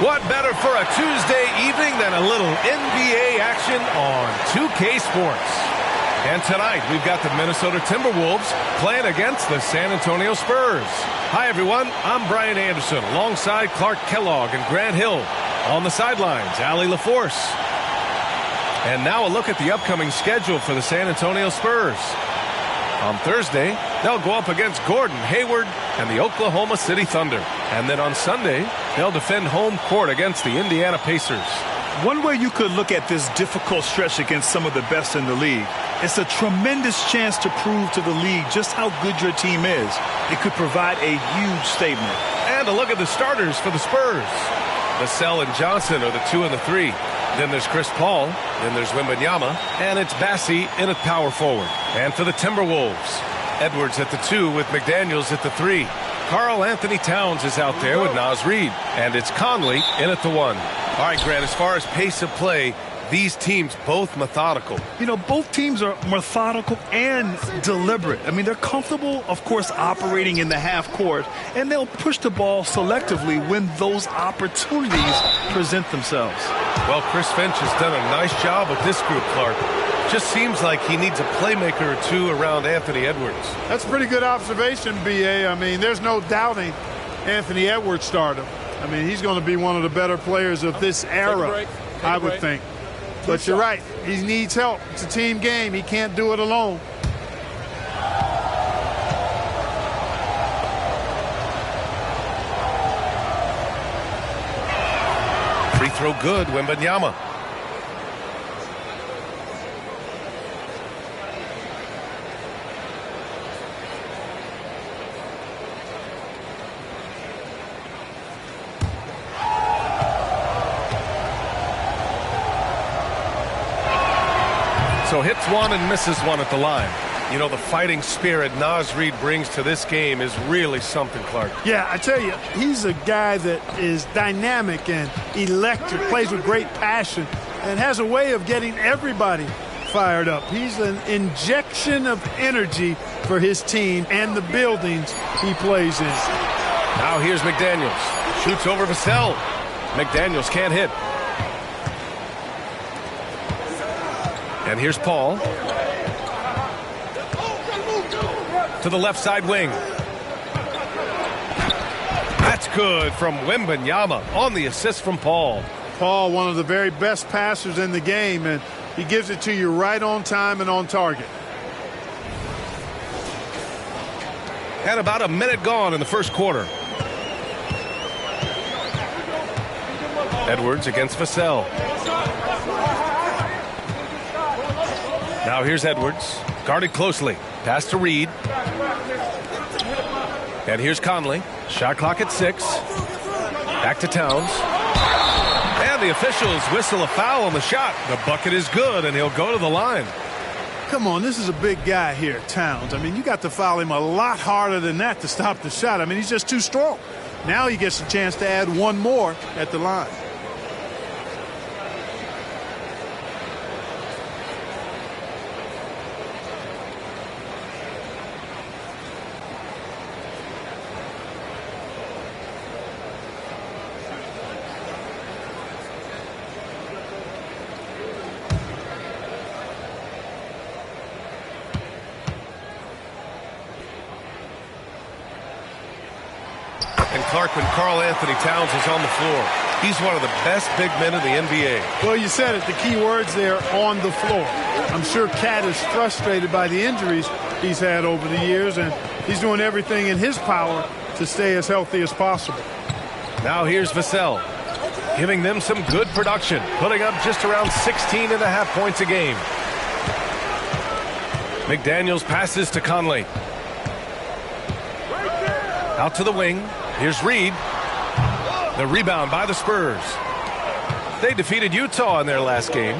What better for a Tuesday evening than a little NBA action on 2K Sports? And tonight, we've got the Minnesota Timberwolves playing against the San Antonio Spurs. Hi, everyone. I'm Brian Anderson alongside Clark Kellogg and Grant Hill. On the sidelines, Allie LaForce. And now a look at the upcoming schedule for the San Antonio Spurs. On Thursday, they'll go up against Gordon Hayward and the Oklahoma City Thunder. And then on Sunday, they'll defend home court against the Indiana Pacers. One way you could look at this difficult stretch against some of the best in the league, it's a tremendous chance to prove to the league just how good your team is. It could provide a huge statement. And a look at the starters for the Spurs. Vassell and Johnson are the 2 and the 3. Then there's Chris Paul. Then there's Wembanyama. And it's Bassey in at power forward. And for the Timberwolves, Edwards at the 2 with McDaniels at the 3. Karl Anthony Towns is out there with Naz Reid. And it's Conley in at the 1. All right, Grant, as far as pace of play, these teams both methodical. You know, both teams are methodical and deliberate. I mean, they're comfortable, of course, operating in the half court, and they'll push the ball selectively when those opportunities present themselves. Well, Chris Finch has done a nice job with this group, Clark. Just seems like he needs a playmaker or two around Anthony Edwards. That's a pretty good observation, B.A. I mean, there's no doubting Anthony Edwards' stardom. I mean, he's going to be one of the better players of this era, I would think. But you're right. He needs help. It's a team game. He can't do it alone. Free throw good, Wembanyama. So hits one and misses one at the line. You know, the fighting spirit Naz Reid brings to this game is really something, Clark. Yeah, I tell you, he's a guy that is dynamic and electric, plays with great passion, and has a way of getting everybody fired up. He's an injection of energy for his team and the buildings he plays in. Now here's McDaniels. Shoots over Vassell. McDaniels can't hit. And here's Paul. To the left side wing. That's good from Wembanyama on the assist from Paul. Paul, one of the very best passers in the game, and he gives it to you right on time and on target. And about a minute gone in the first quarter. Edwards against Vassell. Now here's Edwards, guarded closely. Pass to Reid. And here's Conley. Shot clock at 6. Back to Towns. And the officials whistle a foul on the shot. The bucket is good, and he'll go to the line. Come on, this is a big guy here, Towns. I mean, you got to foul him a lot harder than that to stop the shot. I mean, he's just too strong. Now he gets a chance to add one more at the line. Clark, when Karl Anthony Towns is on the floor, he's one of the best big men in the NBA. Well, you said it. The key words there, on the floor. I'm sure Cat is frustrated by the injuries he's had over the years, and he's doing everything in his power to stay as healthy as possible. Now here's Vassell, giving them some good production, putting up just around 16.5 points a game. McDaniels passes to Conley. Out to the wing. Here's Reid. The rebound by the Spurs. They defeated Utah in their last game.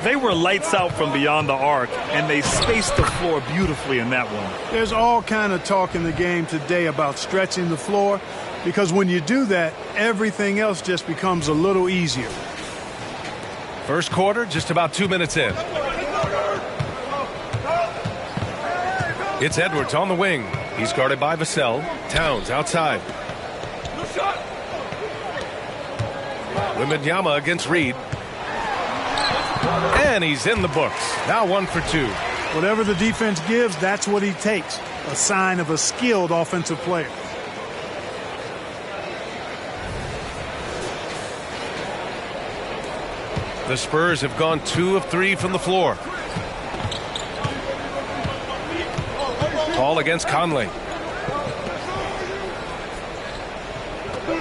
They were lights out from beyond the arc, and they spaced the floor beautifully in that one. There's all kind of talk in the game today about stretching the floor, because when you do that, everything else just becomes a little easier. First quarter, just about 2 minutes in. It's Edwards on the wing. He's guarded by Vassell. Towns outside. Wembanyama against Reed. And he's in the books. Now 1 for 2. Whatever the defense gives, that's what he takes. A sign of a skilled offensive player. The Spurs have gone 2 of 3 from the floor. Paul against Conley.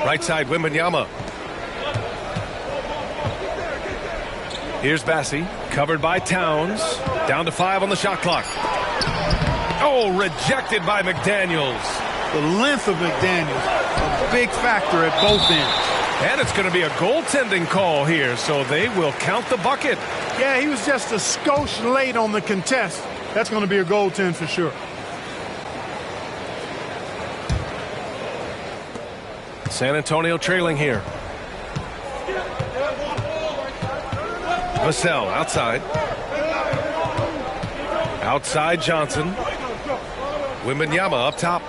Right side, Wembanyama. Here's Bassi, covered by Towns. Down to 5 on the shot clock. Oh, rejected by McDaniels. The length of McDaniels, a big factor at both ends. And it's going to be a goaltending call here, so they will count the bucket. Yeah, he was just a skosh late on the contest. That's going to be a goaltend for sure. San Antonio trailing here. Vassell outside. Outside Johnson. Wembanyama up top.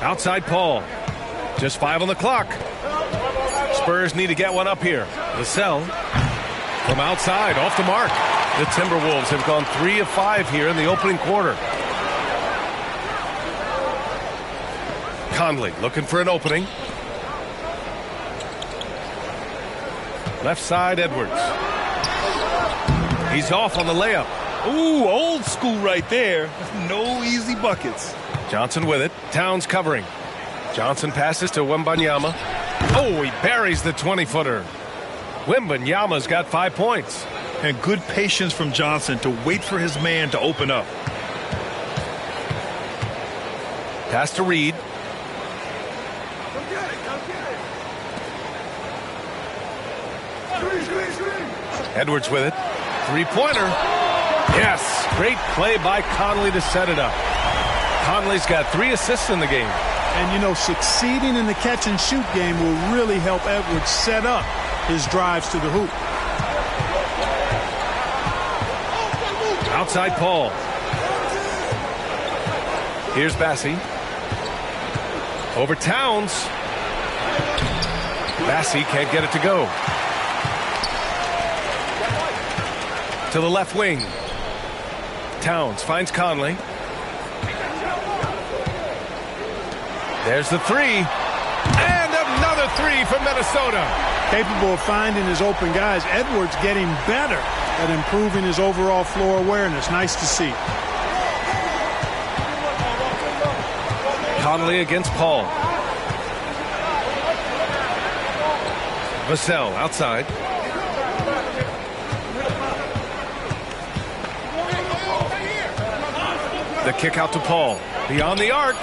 Outside Paul. Just 5 on the clock. Spurs need to get one up here. Vassell from outside, off the mark. The Timberwolves have gone 3 of 5 here in the opening quarter. Conley looking for an opening. Left side, Edwards. He's off on the layup. Ooh, old school right there. No easy buckets. Johnson with it. Towns covering. Johnson passes to Wembanyama. Oh, he buries the 20-footer. Wembanyama's got 5 points. And good patience from Johnson to wait for his man to open up. Pass to Reed. Edwards with it. 3-pointer. Yes. Great play by Conley to set it up. Conley's got 3 assists in the game. And, you know, succeeding in the catch-and-shoot game will really help Edwards set up his drives to the hoop. Outside Paul. Here's Bassi. Over Towns. Bassi can't get it to go. To the left wing. Towns finds Conley. There's the 3. And another 3 from Minnesota. Capable of finding his open guys. Edwards getting better at improving his overall floor awareness. Nice to see. Conley against Paul. Vassell outside. The kick out to Paul. Beyond the arc.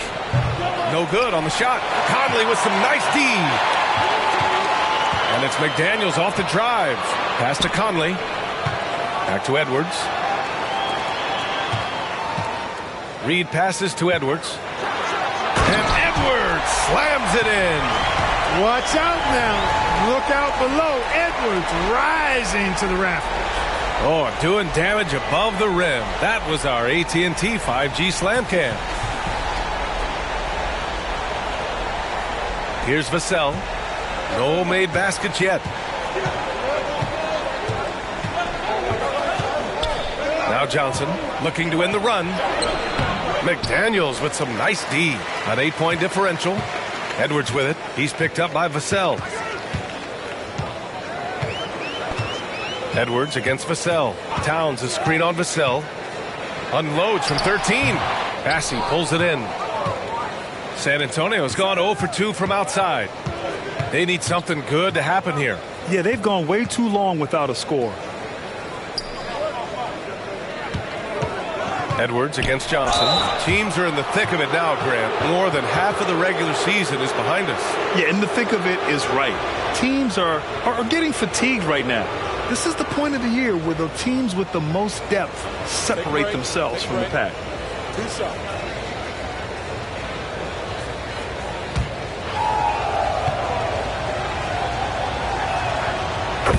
No good on the shot. Conley with some nice D. And it's McDaniels off the drive. Pass to Conley. Back to Edwards. Reed passes to Edwards. And Edwards slams it in. Watch out now. Look out below. Edwards rising to the rafters. Oh, doing damage above the rim. That was our AT&T 5G slam cam. Here's Vassell. No made baskets yet. Now Johnson looking to end the run. McDaniels with some nice D. An 8-point differential. Edwards with it. He's picked up by Vassell. Edwards against Vassell. Towns a screen on Vassell. Unloads from 13. Bassi pulls it in. San Antonio's gone 0 for 2 from outside. They need something good to happen here. Yeah, they've gone way too long without a score. Edwards against Johnson. Teams are in the thick of it now, Grant. More than half of the regular season is behind us. Yeah, in the thick of it is right. Teams are getting fatigued right now. This is the point of the year where the teams with the most depth separate themselves from the pack.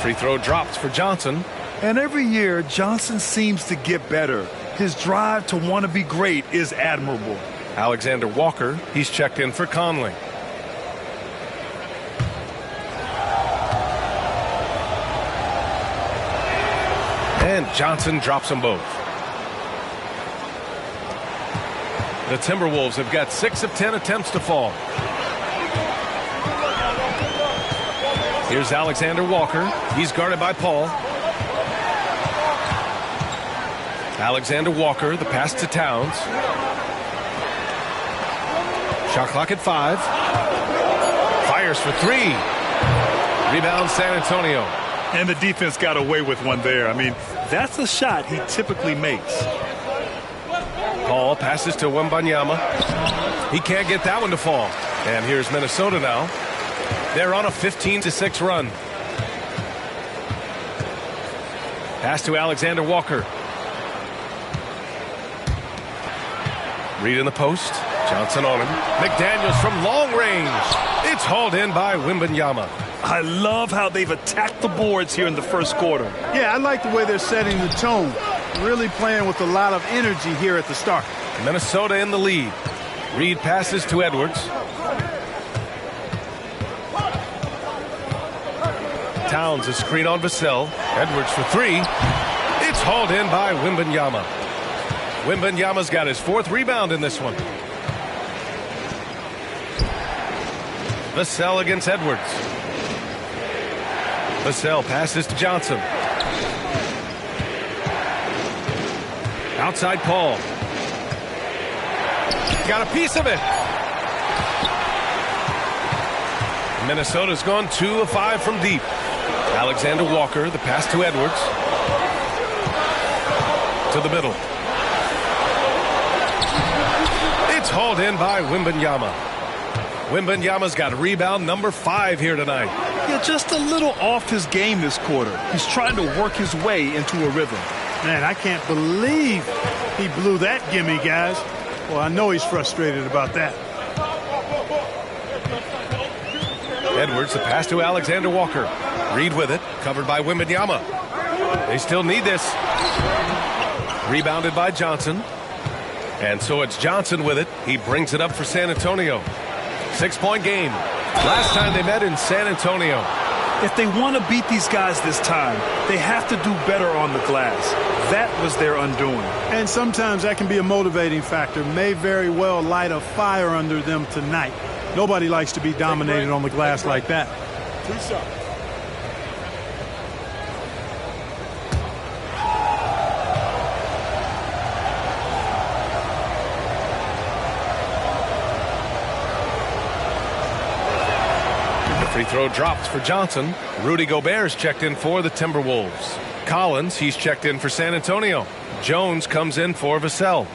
Free throw drops for Johnson. And every year, Johnson seems to get better. His drive to want to be great is admirable. Alexander Walker, he's checked in for Conley. And Johnson drops them both. The Timberwolves have got 6 of 10 attempts to fall. Here's Alexander Walker. He's guarded by Paul. Alexander Walker, the pass to Towns. Shot clock at 5. Fires for 3. Rebound San Antonio. And the defense got away with one there. I mean, that's a shot he typically makes. Paul passes to Wembanyama. He can't get that one to fall. And here's Minnesota now. They're on a 15-6 run. Pass to Alexander Walker. Reed in the post. Johnson on him. McDaniels from long range. It's hauled in by Wembanyama. I love how they've attacked the boards here in the first quarter. Yeah, I like the way they're setting the tone. Really playing with a lot of energy here at the start. Minnesota in the lead. Reed passes to Edwards. Towns a screen on Vassell. Edwards for 3. It's hauled in by Wembanyama. Wembanyama's got his 4th rebound in this one. Vassell against Edwards. Vassell passes to Johnson. Outside Paul. Got a piece of it. Minnesota's gone 2 of 5 from deep. Alexander Walker, the pass to Edwards. To the middle. It's hauled in by Wembanyama. Wembanyama's got rebound number 5 here tonight. Yeah, just a little off his game this quarter. He's trying to work his way into a rhythm. Man, I can't believe he blew that gimme, guys. Well, I know he's frustrated about that. Edwards, the pass to Alexander Walker. Reed with it, covered by Wembanyama. They still need this. Rebounded by Johnson. And so it's Johnson with it. He brings it up for San Antonio. 6-point game. Last time they met in San Antonio. If they want to beat these guys this time, they have to do better on the glass. That was their undoing. And sometimes that can be a motivating factor. May very well light a fire under them tonight. Nobody likes to be dominated on the glass like that. 2 shots. Free throw dropped for Johnson. Rudy Gobert's checked in for the Timberwolves. Collins, he's checked in for San Antonio. Jones comes in for Vassell.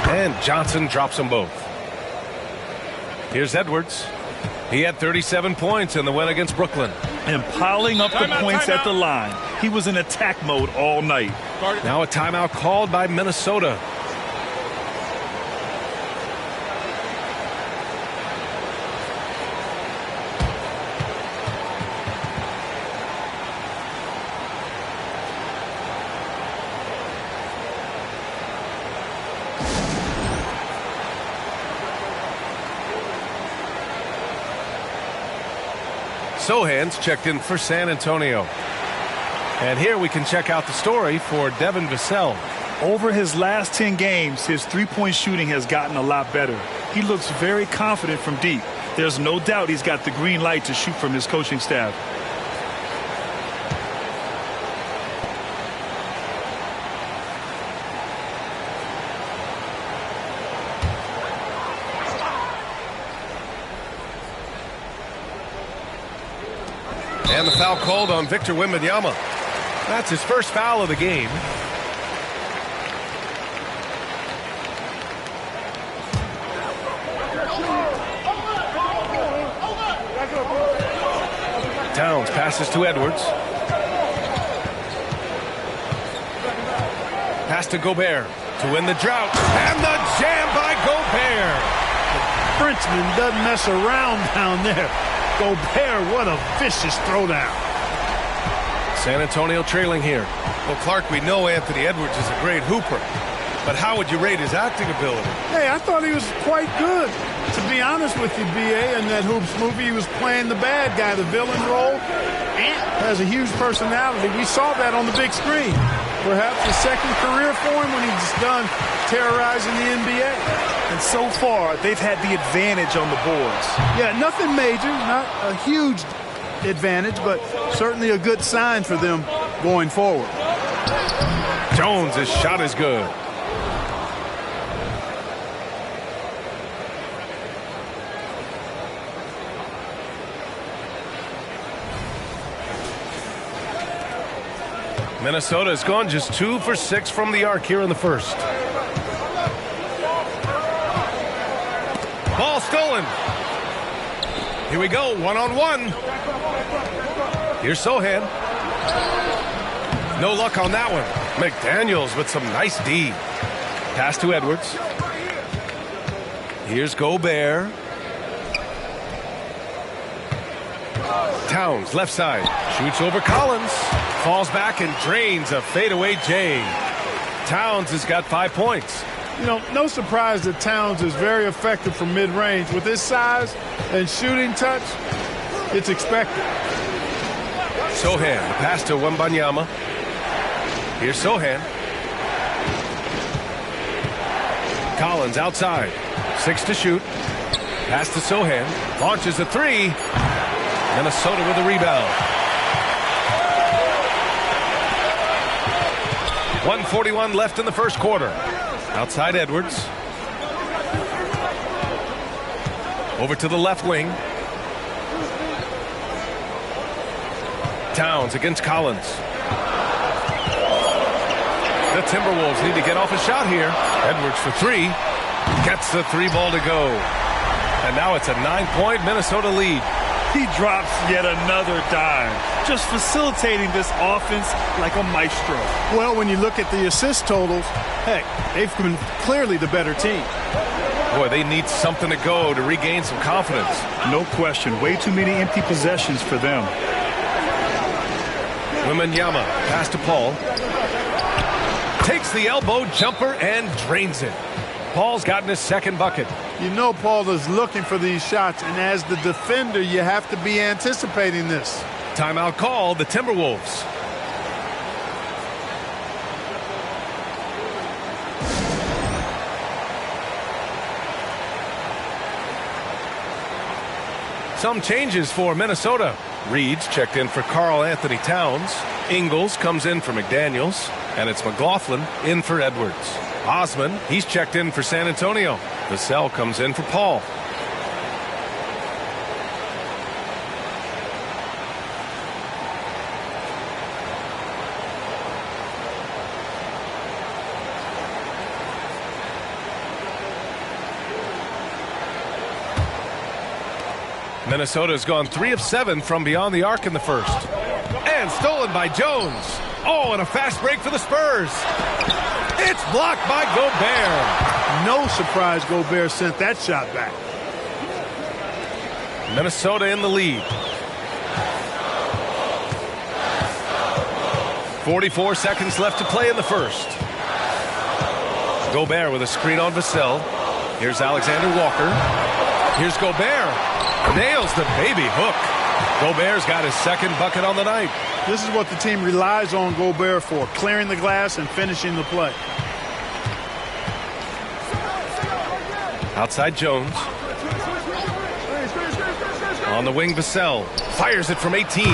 And Johnson drops them both. Here's Edwards. He had 37 points in the win against Brooklyn. And piling up the points at the line. He was in attack mode all night. Now a timeout called by Minnesota. Sohan's checked in for San Antonio. And here we can check out the story for Devin Vassell. Over his last 10 games, his three-point shooting has gotten a lot better. He looks very confident from deep. There's no doubt he's got the green light to shoot from his coaching staff. And the foul called on Victor Wembanyama. That's his first foul of the game. Towns passes to Edwards. Pass to Gobert to win the drought. And the jam by Gobert. The Frenchman doesn't mess around down there. Gobert, what a vicious throwdown. San Antonio trailing here. Well, Clark, we know Anthony Edwards is a great hooper. But how would you rate his acting ability? Hey, I thought he was quite good. To be honest with you, B.A., in that Hoops movie, he was playing the bad guy, the villain role. Ant has a huge personality. We saw that on the big screen. Perhaps a second career for him when he's done terrorizing the NBA. And so far, they've had the advantage on the boards. Yeah, nothing major, not a huge advantage, but certainly a good sign for them going forward. Jones' shot is good. Minnesota has gone just 2 for 6 from the arc here in the first. Ball stolen. Here we go, one-on-one. Here's Sohan. No luck on that one. McDaniels with some nice D. Pass to Edwards. Here's Gobert. Towns, left side. Shoots over Collins. Falls back and drains a fadeaway J. Towns has got 5 points. You know, no surprise that Towns is very effective from mid-range. With his size and shooting touch, it's expected. Sohan, the pass to Wembanyama. Here's Sohan. Collins outside. 6 to shoot. Pass to Sohan. Launches a 3. Minnesota with a rebound. 1:41 left in the first quarter. Outside Edwards. Over to the left wing. Towns against Collins. The Timberwolves need to get off a shot here. Edwards for 3. Gets the 3 ball to go. And now it's a 9-point Minnesota lead. He drops yet another dime, just facilitating this offense like a maestro. Well, when you look at the assist totals, heck, they've been clearly the better team. Boy, they need something to go to regain some confidence. No question. Way too many empty possessions for them. Wembanyama, pass to Paul. Takes the elbow jumper and drains it. Paul's gotten his second bucket. You know Paul is looking for these shots, and as the defender, you have to be anticipating this. Timeout call, the Timberwolves. Some changes for Minnesota. Reed's checked in for Karl Anthony Towns. Ingles comes in for McDaniels. And it's McLaughlin in for Edwards. Osman, he's checked in for San Antonio. Vassell comes in for Paul. Minnesota's gone 3 of 7 from beyond the arc in the first. And stolen by Jones. Oh, and a fast break for the Spurs. It's blocked by Gobert. No surprise Gobert sent that shot back. Minnesota in the lead. 44 seconds left to play in the first. Gobert with a screen on Vassell. Here's Alexander Walker. Here's Gobert. Nails the baby hook. Gobert's got his second bucket on the night. This is what the team relies on Gobert for, clearing the glass and finishing the play. Outside Jones. On the wing, Vassell. Fires it from 18.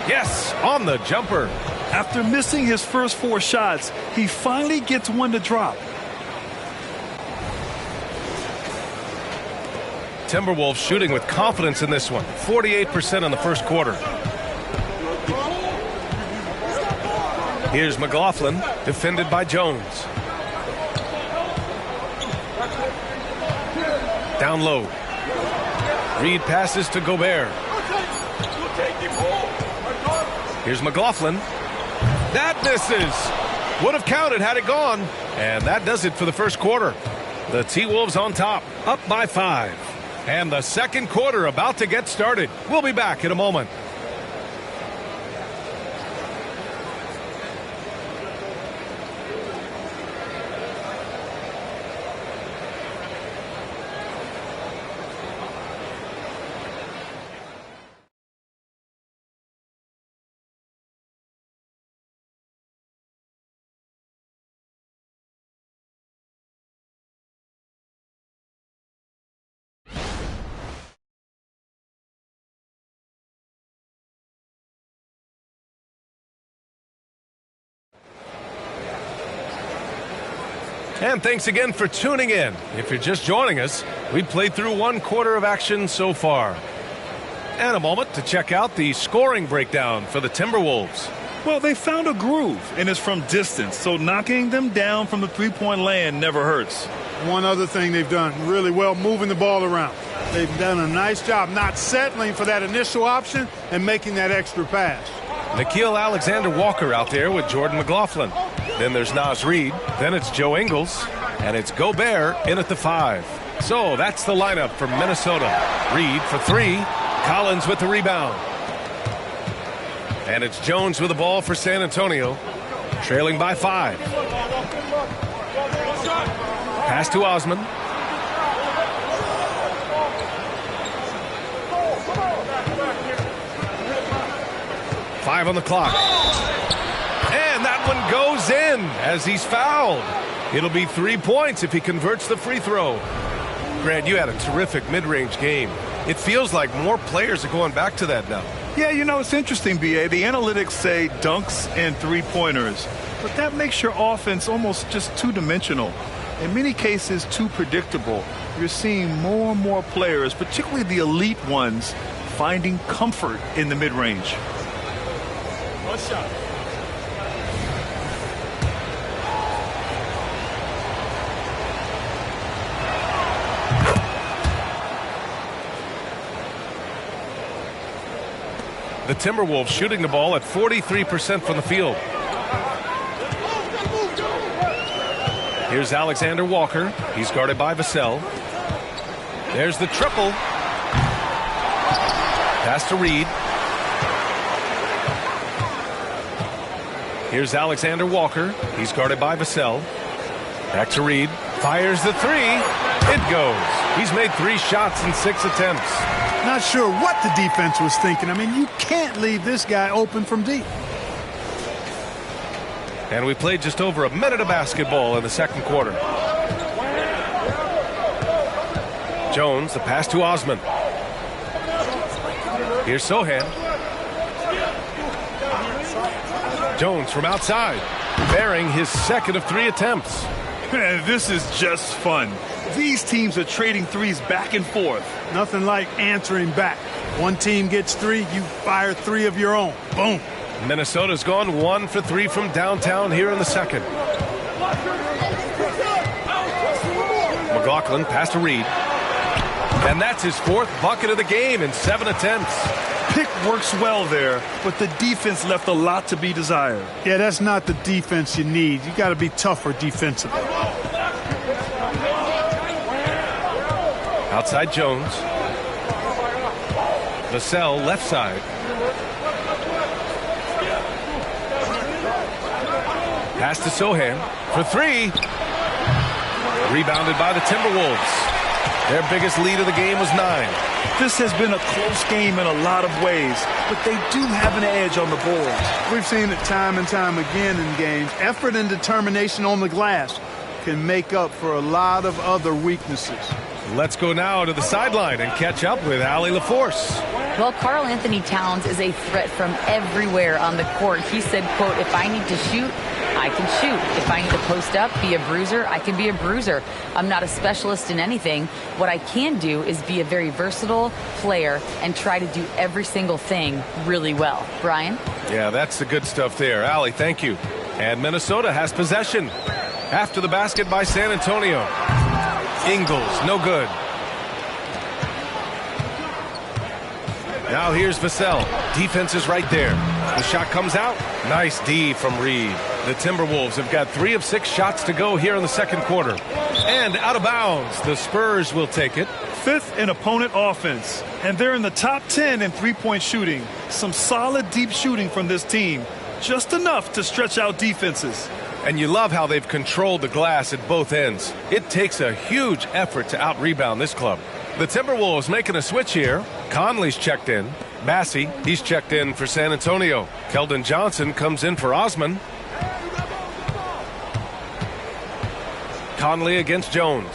Yes, on the jumper. After missing his first 4 shots, he finally gets one to drop. Timberwolves shooting with confidence in this one. 48% in the first quarter. Here's McLaughlin, defended by Jones. Down low. Reed passes to Gobert. Here's McLaughlin. That misses. Would have counted had it gone. And that does it for the first quarter. The T-Wolves on top, up by 5. And the second quarter about to get started. We'll be back in a moment. And thanks again for tuning in. If you're just joining us, we've played through one quarter of action so far. And a moment to check out the scoring breakdown for the Timberwolves. Well, they found a groove, and it's from distance, so knocking them down from the three-point land never hurts. One other thing they've done really well, moving the ball around. They've done a nice job not settling for that initial option and making that extra pass. Nickeil Alexander-Walker out there with Jordan McLaughlin. Then there's Naz Reid. Then it's Joe Ingles. And it's Gobert in at the 5. So that's the lineup for Minnesota. Reid for 3. Collins with the rebound. And it's Jones with the ball for San Antonio. Trailing by 5. Pass to Osman. Five on the clock. And that one goes in as he's fouled. It'll be 3 points if he converts the free throw. Grant, you had a terrific mid-range game. It feels like more players are going back to that now. Yeah, you know, it's interesting, B.A. The analytics say dunks and three-pointers, but that makes your offense almost just two-dimensional. In many cases, too predictable. You're seeing more and more players, particularly the elite ones, finding comfort in the mid-range. One shot. The Timberwolves shooting the ball at 43% from the field. Here's Alexander Walker. He's guarded by Vassell. There's the triple. Pass to Reid. Here's Alexander Walker. He's guarded by Vassell. Back to Reid. Fires the 3. It goes. He's made 3 shots in 6 attempts. Not sure what the defense was thinking. I mean, you can't leave this guy open from deep. And we played just over a minute of basketball in the second quarter. Jones, the pass to Osman. Here's Sohan. Jones from outside, bearing his second of 3 attempts. Man, this is just fun. These teams are trading threes back and forth. Nothing like answering back. One team gets 3, you fire 3 of your own. Boom. Minnesota's gone 1 for 3 from downtown here in the second. McLaughlin pass to Reid. And that's his 4th bucket of the game in 7 attempts. Pick works well there, but the defense left a lot to be desired. Yeah, that's not the defense you need. You got to be tougher defensively. Outside Jones. Vassell left side. Pass to Sohan for 3. Rebounded by the Timberwolves. Their biggest lead of the game was 9. This has been a close game in a lot of ways, but they do have an edge on the boards. We've seen it time and time again in games. Effort and determination on the glass can make up for a lot of other weaknesses. Let's go now to the sideline and catch up with Allie LaForce. Well, Karl Anthony Towns is a threat from everywhere on the court. He said, quote, if I need to shoot, I can shoot. If I need to post up, be a bruiser, I can be a bruiser. I'm not a specialist in anything. What I can do is be a very versatile player and try to do every single thing really well. Brian? Yeah, that's the good stuff there. Allie, thank you. And Minnesota has possession after the basket by San Antonio. Ingles, no good. Now here's Vassell. Defense is right there. The shot comes out. Nice D from Reid. The Timberwolves have got 3 of 6 shots to go here in the second quarter. And out of bounds. The Spurs will take it. 5th in opponent offense. And they're in the top 10 in three-point shooting. Some solid deep shooting from this team. Just enough to stretch out defenses. And you love how they've controlled the glass at both ends. It takes a huge effort to out-rebound this club. The Timberwolves making a switch here. Conley's checked in. Bassey, he's checked in for San Antonio. Keldon Johnson comes in for Osman. Conley against Jones.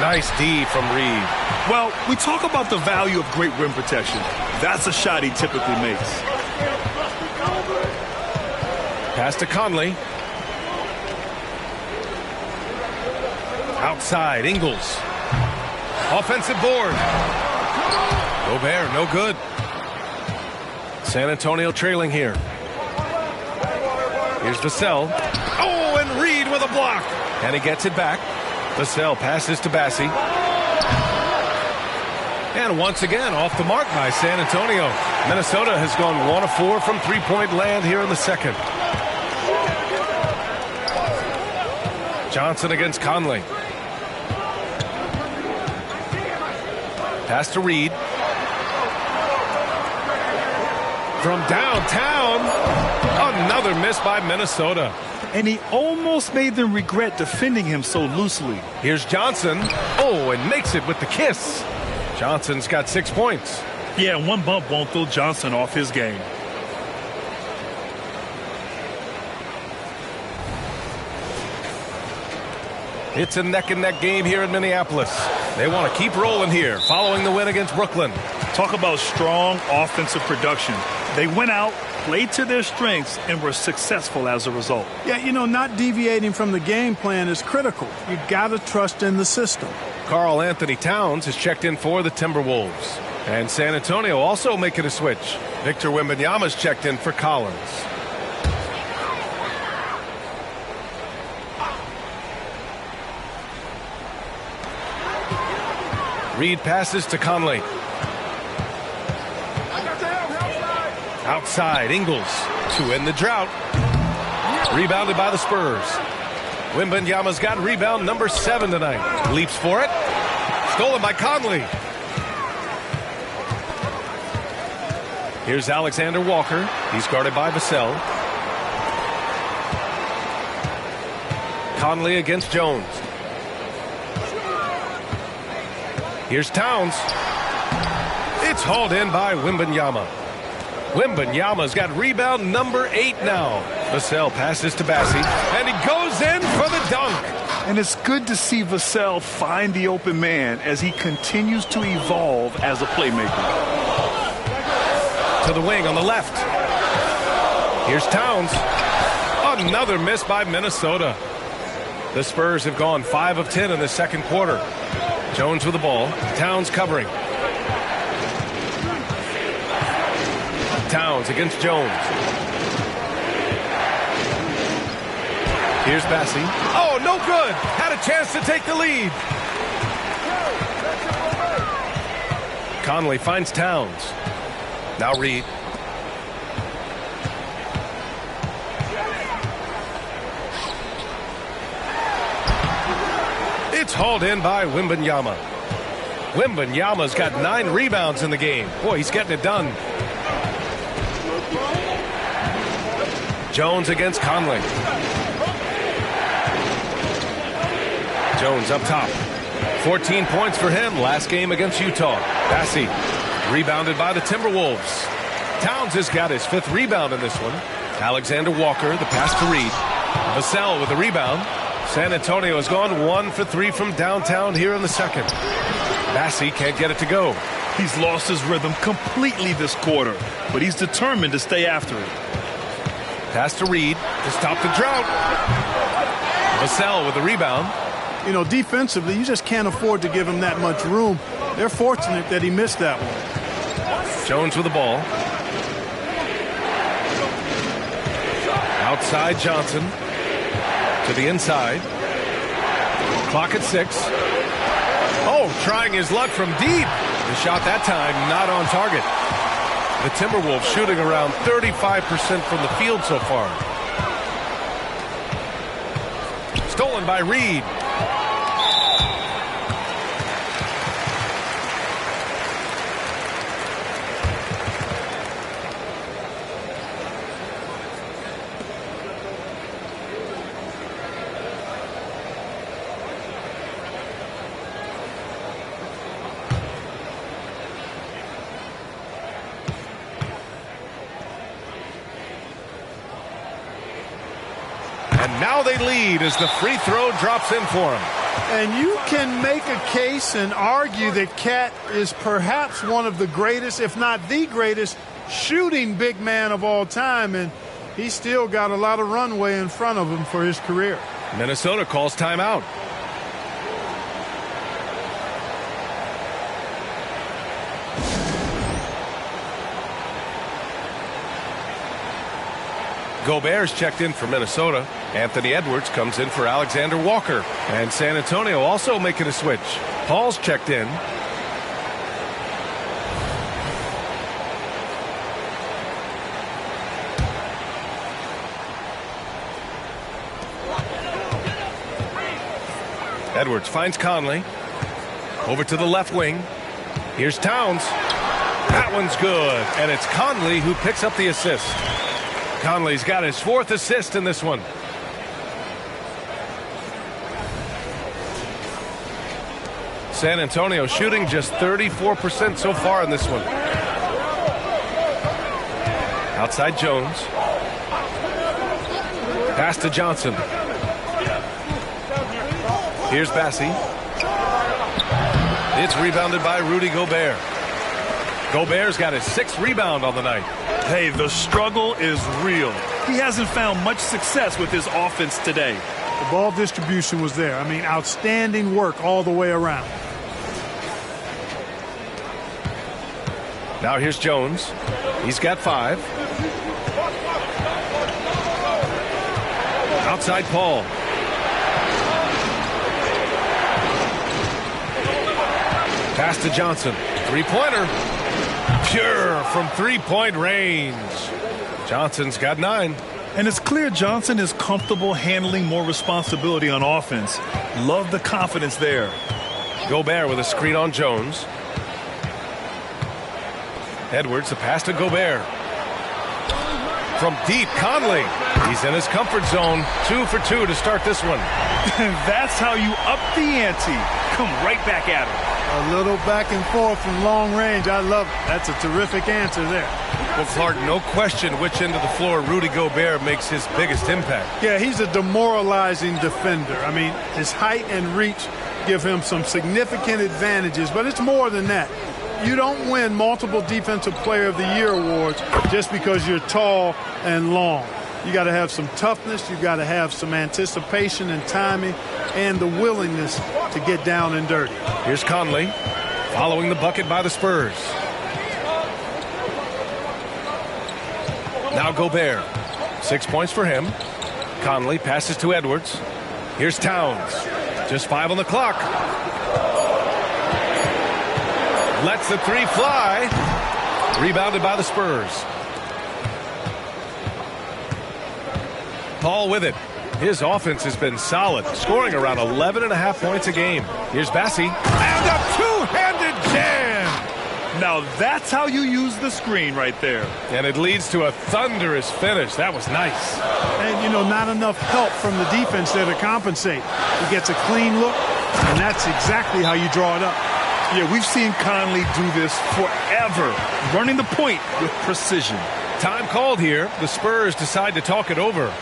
Nice D from Reid. Well, we talk about the value of great rim protection. That's a shot he typically makes. Pass to Conley. Outside, Ingles. Offensive board. Gobert, no good. San Antonio trailing here. Here's Vassell. Oh, and Reed with a block. And he gets it back. Vassell passes to Bassi. And once again, off the mark by San Antonio. Minnesota has gone 1 of 4 from three-point land here in the second. Johnson against Conley. Pass to Reed. From downtown, another miss by Minnesota. And he almost made them regret defending him so loosely. Here's Johnson. Oh, and makes it with the kiss. Johnson's got 6 points. Yeah, one bump won't throw Johnson off his game. It's a neck-and-neck game here in Minneapolis. They want to keep rolling here following the win against Brooklyn. Talk about strong offensive production. They went out, played to their strengths, and were successful as a result. Yeah, you know, not deviating from the game plan is critical. You got to trust in the system. Karl Anthony Towns has checked in for the Timberwolves. And San Antonio also making a switch. Victor Wembanyama's checked in for Collins. Reed passes to Conley. Outside, Ingles to end the drought. Rebounded by the Spurs. Wembanyama's got rebound number 7 tonight. Leaps for it. Stolen by Conley. Here's Alexander Walker. He's guarded by Vassell. Conley against Jones. Here's Towns. It's hauled in by Wembanyama. Wembanyama's got rebound number 8 now. Vassell passes to Bassi, and he goes in for the dunk. And it's good to see Vassell find the open man as he continues to evolve as a playmaker. To the wing on the left. Here's Towns. Another miss by Minnesota. The Spurs have gone 5 of 10 in the second quarter. Jones with the ball. Towns covering. Towns against Jones. Here's Bassi. Oh, no good. Had a chance to take the lead. Conley finds Towns. Now Reed. It's hauled in by Wembanyama. Wembanyama's got 9 rebounds in the game. Boy, he's getting it done. Jones against Conley. Jones up top. 14 points for him last game against Utah. Bassi rebounded by the Timberwolves. Towns has got his 5th rebound in this one. Alexander Walker, the pass to Reed. Vassell with the rebound. San Antonio has gone 1 for 3 from downtown here in the second. Bassi can't get it to go. He's lost his rhythm completely this quarter, but he's determined to stay after it. Pass to Reed to stop the drought. Vassell with the rebound. You know, defensively, you just can't afford to give him that much room. They're fortunate that he missed that one. Jones with the ball. Outside Johnson. To the inside. Clock at 6. Oh, trying his luck from deep. The shot that time not on target. The Timberwolves shooting around 35% from the field so far. Stolen by Reed. And now they lead as the free throw drops in for him. And you can make a case and argue that Cat is perhaps one of the greatest, if not the greatest, shooting big man of all time. And He's still got a lot of runway in front of him for his career. Minnesota calls timeout. Gobert's checked in for Minnesota. Anthony Edwards comes in for Alexander Walker. And San Antonio also making a switch. Paul's checked in. Edwards finds Conley. Over to the left wing. Here's Towns. That one's good. And it's Conley who picks up the assist. Conley's got his 4th assist in this one. San Antonio shooting just 34% so far in this one. Outside Jones. Pass to Johnson. Here's Bassi. It's rebounded by Rudy Gobert. Gobert's got his 6th rebound on the night. Hey, the struggle is real. He hasn't found much success with his offense today. The ball distribution was there. I mean, outstanding work all the way around. Now here's Jones. He's got 5. Outside Paul. Pass to Johnson. 3-pointer. Pure from 3-point range. Johnson's got 9. And it's clear Johnson is comfortable handling more responsibility on offense. Love the confidence there. Gobert with a screen on Jones. Edwards, the pass to Gobert. From deep, Conley. He's in his comfort zone. 2 for 2 to start this one. That's how you up the ante. Come right back at him. A little back and forth from long range. I love it. That's a terrific answer there. Well, Clark, no question which end of the floor Rudy Gobert makes his biggest impact. Yeah, he's a demoralizing defender. I mean, his height and reach give him some significant advantages, but it's more than that. You don't win multiple Defensive Player of the Year awards just because you're tall and long. You got to have some toughness. You got to have some anticipation and timing and the willingness to get down and dirty. Here's Conley following the bucket by the Spurs. Now Gobert. 6 points for him. Conley passes to Edwards. Here's Towns. Just 5 on the clock. Lets the 3 fly. Rebounded by the Spurs. Paul with it. His offense has been solid, scoring around 11.5 points a game. Here's Bassi. And a two-handed jam. Now that's how you use the screen right there. And it leads to a thunderous finish. That was nice. And, you know, not enough help from the defense there to compensate. He gets a clean look, and that's exactly how you draw it up. Yeah, we've seen Conley do this forever, running the point with precision. Time called here. The Spurs decide to talk it over.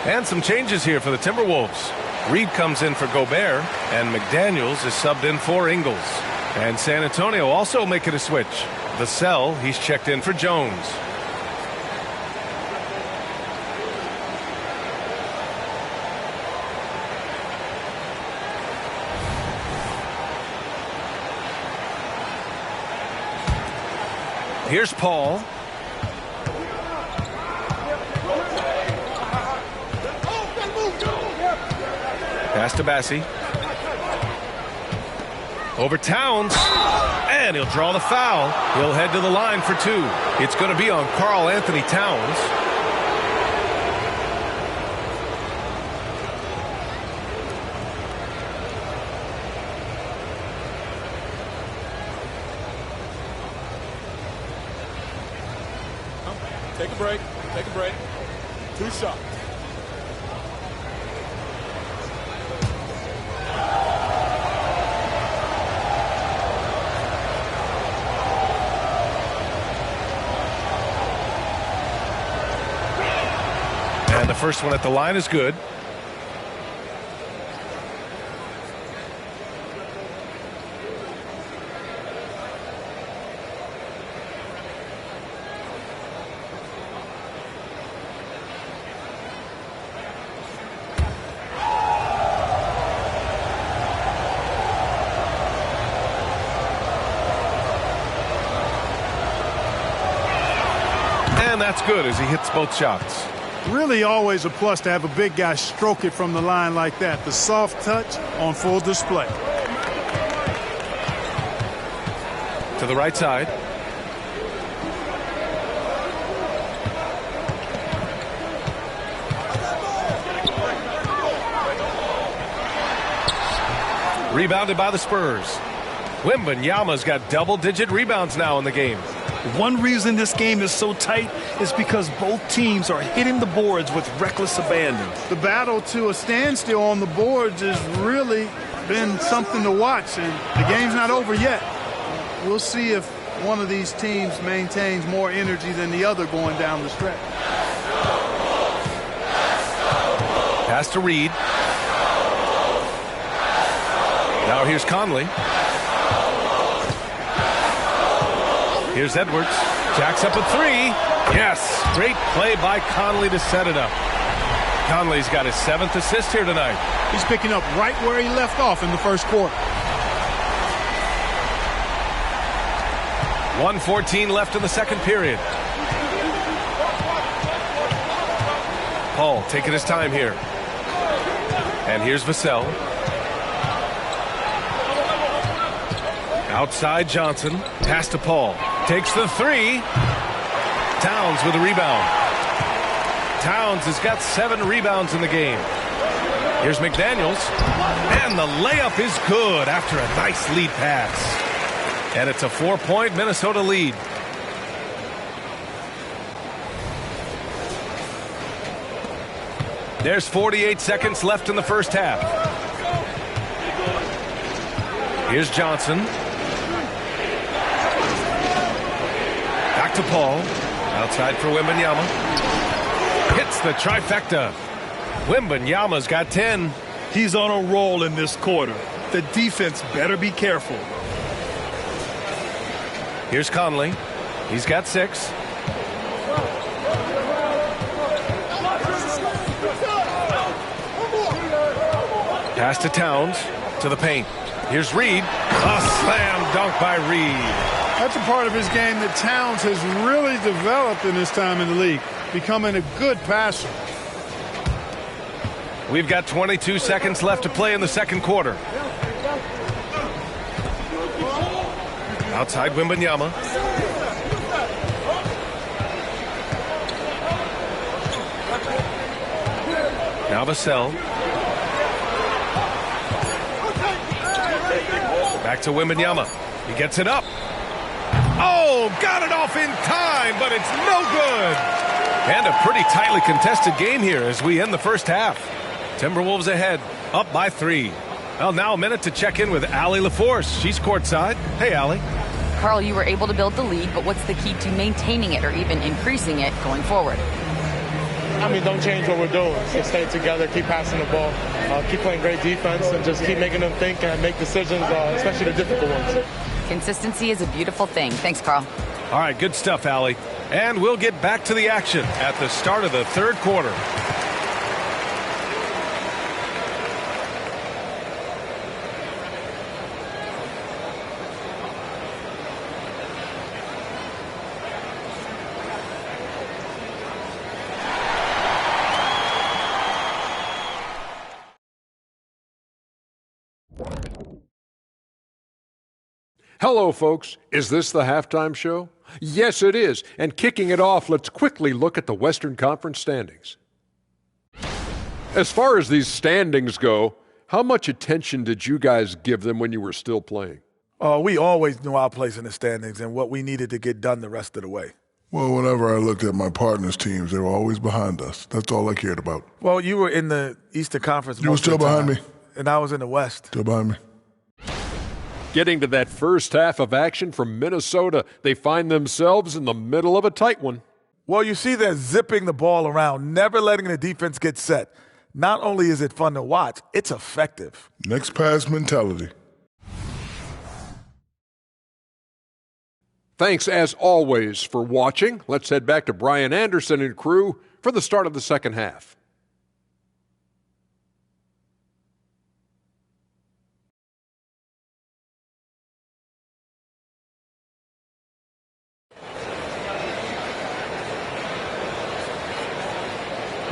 And some changes here for the Timberwolves. Reed comes in for Gobert, and McDaniels is subbed in for Ingles. And San Antonio also making a switch. Vassell, he's checked in for Jones. Here's Paul. Pass to Bassi. Over Towns. And he'll draw the foul. He'll head to the line for 2. It's going to be on Karl Anthony Towns. Take a break. Take a break. 2 shots. And the first one at the line is good. And that's good as he hits both shots. Really always a plus to have a big guy stroke it from the line like that. The soft touch on full display. To the right side. Rebounded by the Spurs. Wembanyama's got double-digit rebounds now in the game. One reason this game is so tight is because both teams are hitting the boards with reckless abandon. The battle to a standstill on the boards has really been something to watch, and the game's not over yet. We'll see if one of these teams maintains more energy than the other going down the stretch. Pass to Reed. Now here's Conley. Here's Edwards. Jacks up a three. Yes, great play by Conley to set it up. Conley's got his 7th assist here tonight. He's picking up right where he left off in the first quarter. 1:14 left in the second period. Paul taking his time here. And here's Vassell. Outside Johnson. Pass to Paul. Takes the three. Towns with a rebound. Towns has got 7 rebounds in the game. Here's McDaniels. And the layup is good after a nice lead pass. And it's a 4-point Minnesota lead. There's 48 seconds left in the first half. Here's Johnson. Back to Paul. Outside for Wembanyama. Hits the trifecta. Wembanyama's got 10. He's on a roll in this quarter. The defense better be careful. Here's Conley. He's got 6. Pass to Towns. To the paint. Here's Reed. A slam dunk by Reed. That's a part of his game that Towns has really developed in his time in the league, becoming a good passer. We've got 22 seconds left to play in the second quarter. Outside Wembanyama. Now Vassell. Back to Wembanyama. He gets it up. Oh, got it off in time, but it's no good. And a pretty tightly contested game here as we end the first half. Timberwolves ahead, up by 3. Well, now a minute to check in with Allie LaForce. She's courtside. Hey, Allie. Carl, you were able to build the lead, but what's the key to maintaining it or even increasing it going forward? I mean, don't change what we're doing. Just stay together, keep passing the ball, keep playing great defense, and just keep making them think and make decisions, especially the difficult ones. Consistency is a beautiful thing. Thanks, Carl. All right, good stuff, Allie. And we'll get back to the action at the start of the third quarter. Hello, folks. Is this the halftime show? Yes, it is. And kicking it off, let's quickly look at the Western Conference standings. As far as these standings go, how much attention did you guys give them when you were still playing? We always knew our place in the standings and what we needed to get done the rest of the way. Well, whenever I looked at my partners' teams, they were always behind us. That's all I cared about. Well, you were in the Eastern Conference. You were still behind me. And I was in the West. Still behind me. Getting to that first half of action from Minnesota, they find themselves in the middle of a tight one. Well, you see they're zipping the ball around, never letting the defense get set. Not only is it fun to watch, it's effective. Next pass mentality. Thanks, as always, for watching. Let's head back to Brian Anderson and crew for the start of the second half.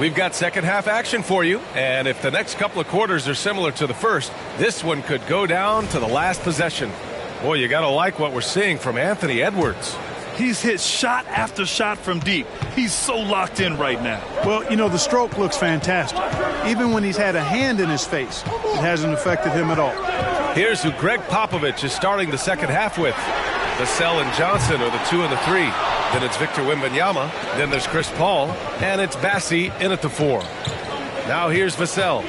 We've got second half action for you, and if the next couple of quarters are similar to the first, this one could go down to the last possession. Boy, you got to like what we're seeing from Anthony Edwards. He's hit shot after shot from deep. He's so locked in right now. Well, you know, the stroke looks fantastic. Even when he's had a hand in his face, it hasn't affected him at all. Here's who Greg Popovich is starting the second half with. Vassell and Johnson are the 2 and the 3. Then it's Victor Wembanyama. Then there's Chris Paul. And it's Bassie in at the 4. Now here's Vassell.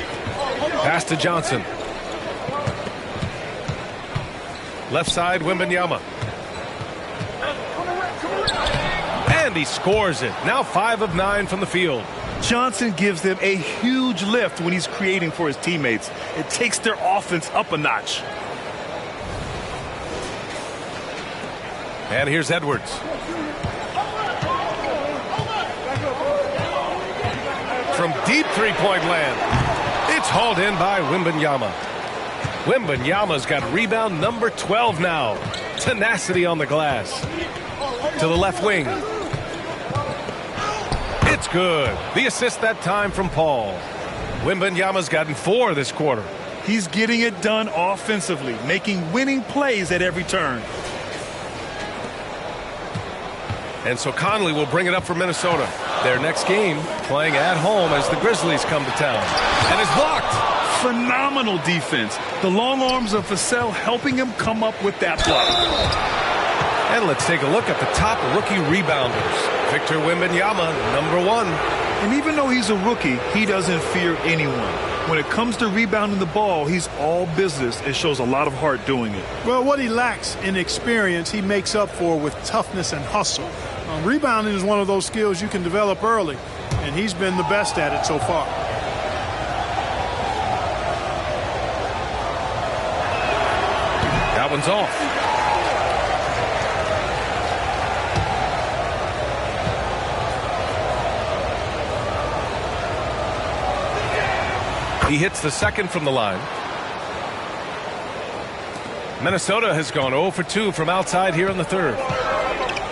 Pass to Johnson. Left side, Wembanyama. And he scores it. Now 5 of 9 from the field. Johnson gives them a huge lift when he's creating for his teammates. It takes their offense up a notch. And here's Edwards. From deep three-point land. It's hauled in by Wembanyama. Wembanyama's got rebound number 12 now. Tenacity on the glass. To the left wing. It's good. The assist that time from Paul. Wembanyama's gotten 4 this quarter. He's getting it done offensively, making winning plays at every turn. And so Conley will bring it up for Minnesota. Their next game playing at home as the Grizzlies come to town. And it's blocked. Phenomenal defense. The long arms of Vassell helping him come up with that block. And let's take a look at the top rookie rebounders. Victor Wembanyama, number 1. And even though he's a rookie, he doesn't fear anyone. When it comes to rebounding the ball, he's all business and shows a lot of heart doing it. Well, what he lacks in experience, he makes up for with toughness and hustle. Rebounding is one of those skills you can develop early, and he's been the best at it so far. That one's off. He hits the second from the line. Minnesota has gone 0 for 2 from outside here in the third.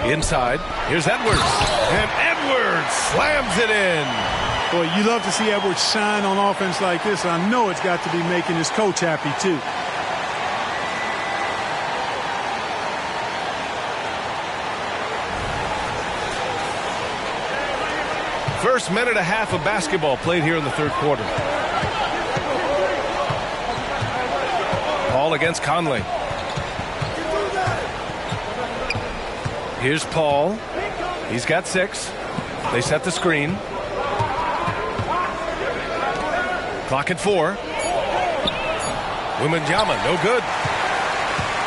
Inside, here's Edwards. And Edwards slams it in. Boy, you love to see Edwards shine on offense like this. I know it's got to be making his coach happy, too. First minute and a half of basketball played here in the third quarter. Paul against Conley. Here's Paul. He's got 6. They set the screen. Clock at 4. Wembanyama, no good.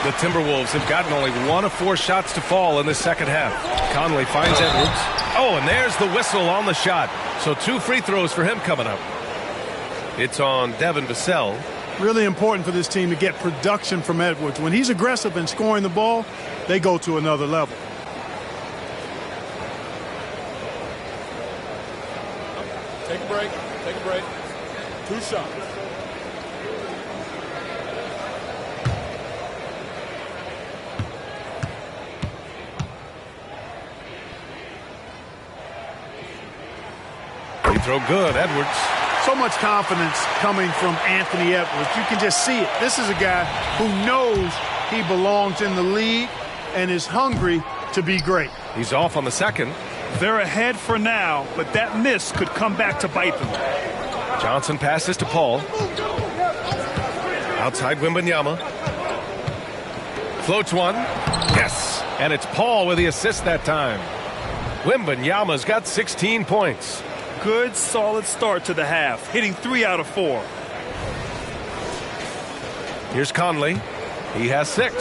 The Timberwolves have gotten only 1 of 4 shots to fall in the second half. Conley finds Edwards. Oh, and there's the whistle on the shot. So 2 free throws for him coming up. It's on Devin Vassell. Really important for this team to get production from Edwards. When he's aggressive and scoring the ball, they go to another level. Take a break. Take a break. 2 shots. Free throw good, Edwards. So much confidence coming from Anthony Edwards. You can just see it. This is a guy who knows he belongs in the league and is hungry to be great. He's off on the second. They're ahead for now, but that miss could come back to bite them. Johnson passes to Paul. Outside Wembanyama. Floats one. Yes! And it's Paul with the assist that time. Wembanyama's got 16 points. Good, solid start to the half, hitting 3 out of 4. Here's Conley. He has 6.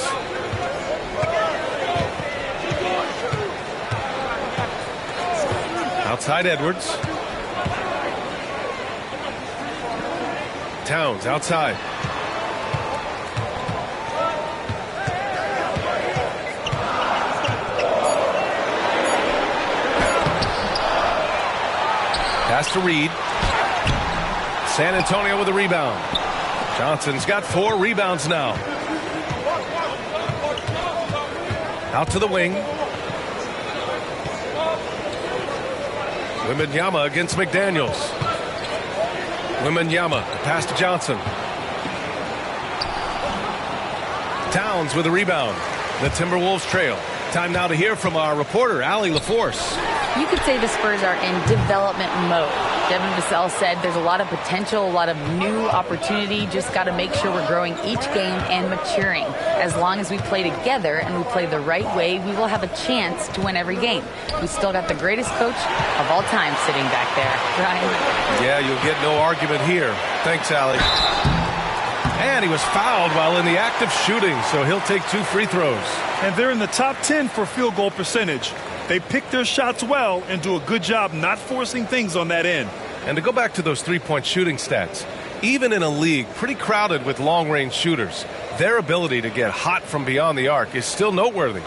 Outside Edwards. Towns outside. Pass to Reed. San Antonio with a rebound. Johnson's got 4 rebounds now. Out to the wing. Wembanyama against McDaniels. Wembanyama, pass to Johnson. Towns with a rebound. The Timberwolves trail. Time now to hear from our reporter, Allie LaForce. You could say the Spurs are in development mode. Devin Vassell said there's a lot of potential, a lot of new opportunity. Just got to make sure we're growing each game and maturing. As long as we play together and we play the right way, we will have a chance to win every game. We still got the greatest coach of all time sitting back there. Ryan? Yeah, you'll get no argument here. Thanks, Allie. And he was fouled while in the act of shooting, so he'll take 2 free throws. And they're in the top 10 for field goal percentage. They pick their shots well and do a good job not forcing things on that end. And to go back to those three-point shooting stats, even in a league pretty crowded with long-range shooters, their ability to get hot from beyond the arc is still noteworthy.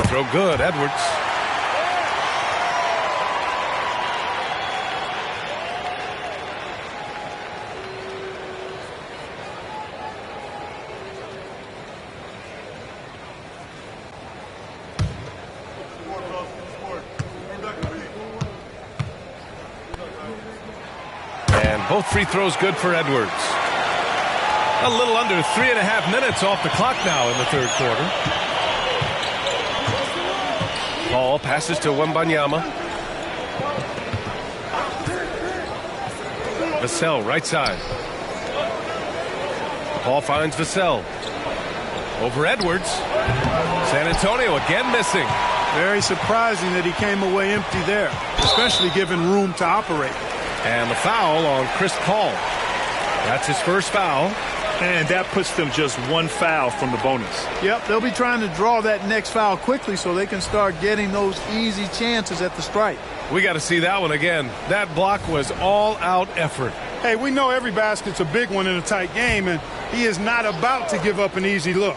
Throw good, Edwards. Both free throws good for Edwards. A little under 3.5 minutes off the clock now in the third quarter. Paul passes to Wembanyama. Vassell right side. Paul finds Vassell. Over Edwards. San Antonio again missing. Very surprising that he came away empty there, especially given room to operate. And the foul on Chris Paul. That's his first foul. And that puts them just 1 foul from the bonus. Yep, they'll be trying to draw that next foul quickly so they can start getting those easy chances at the stripe. We got to see that one again. That block was all-out effort. Hey, we know every basket's a big one in a tight game, and he is not about to give up an easy look.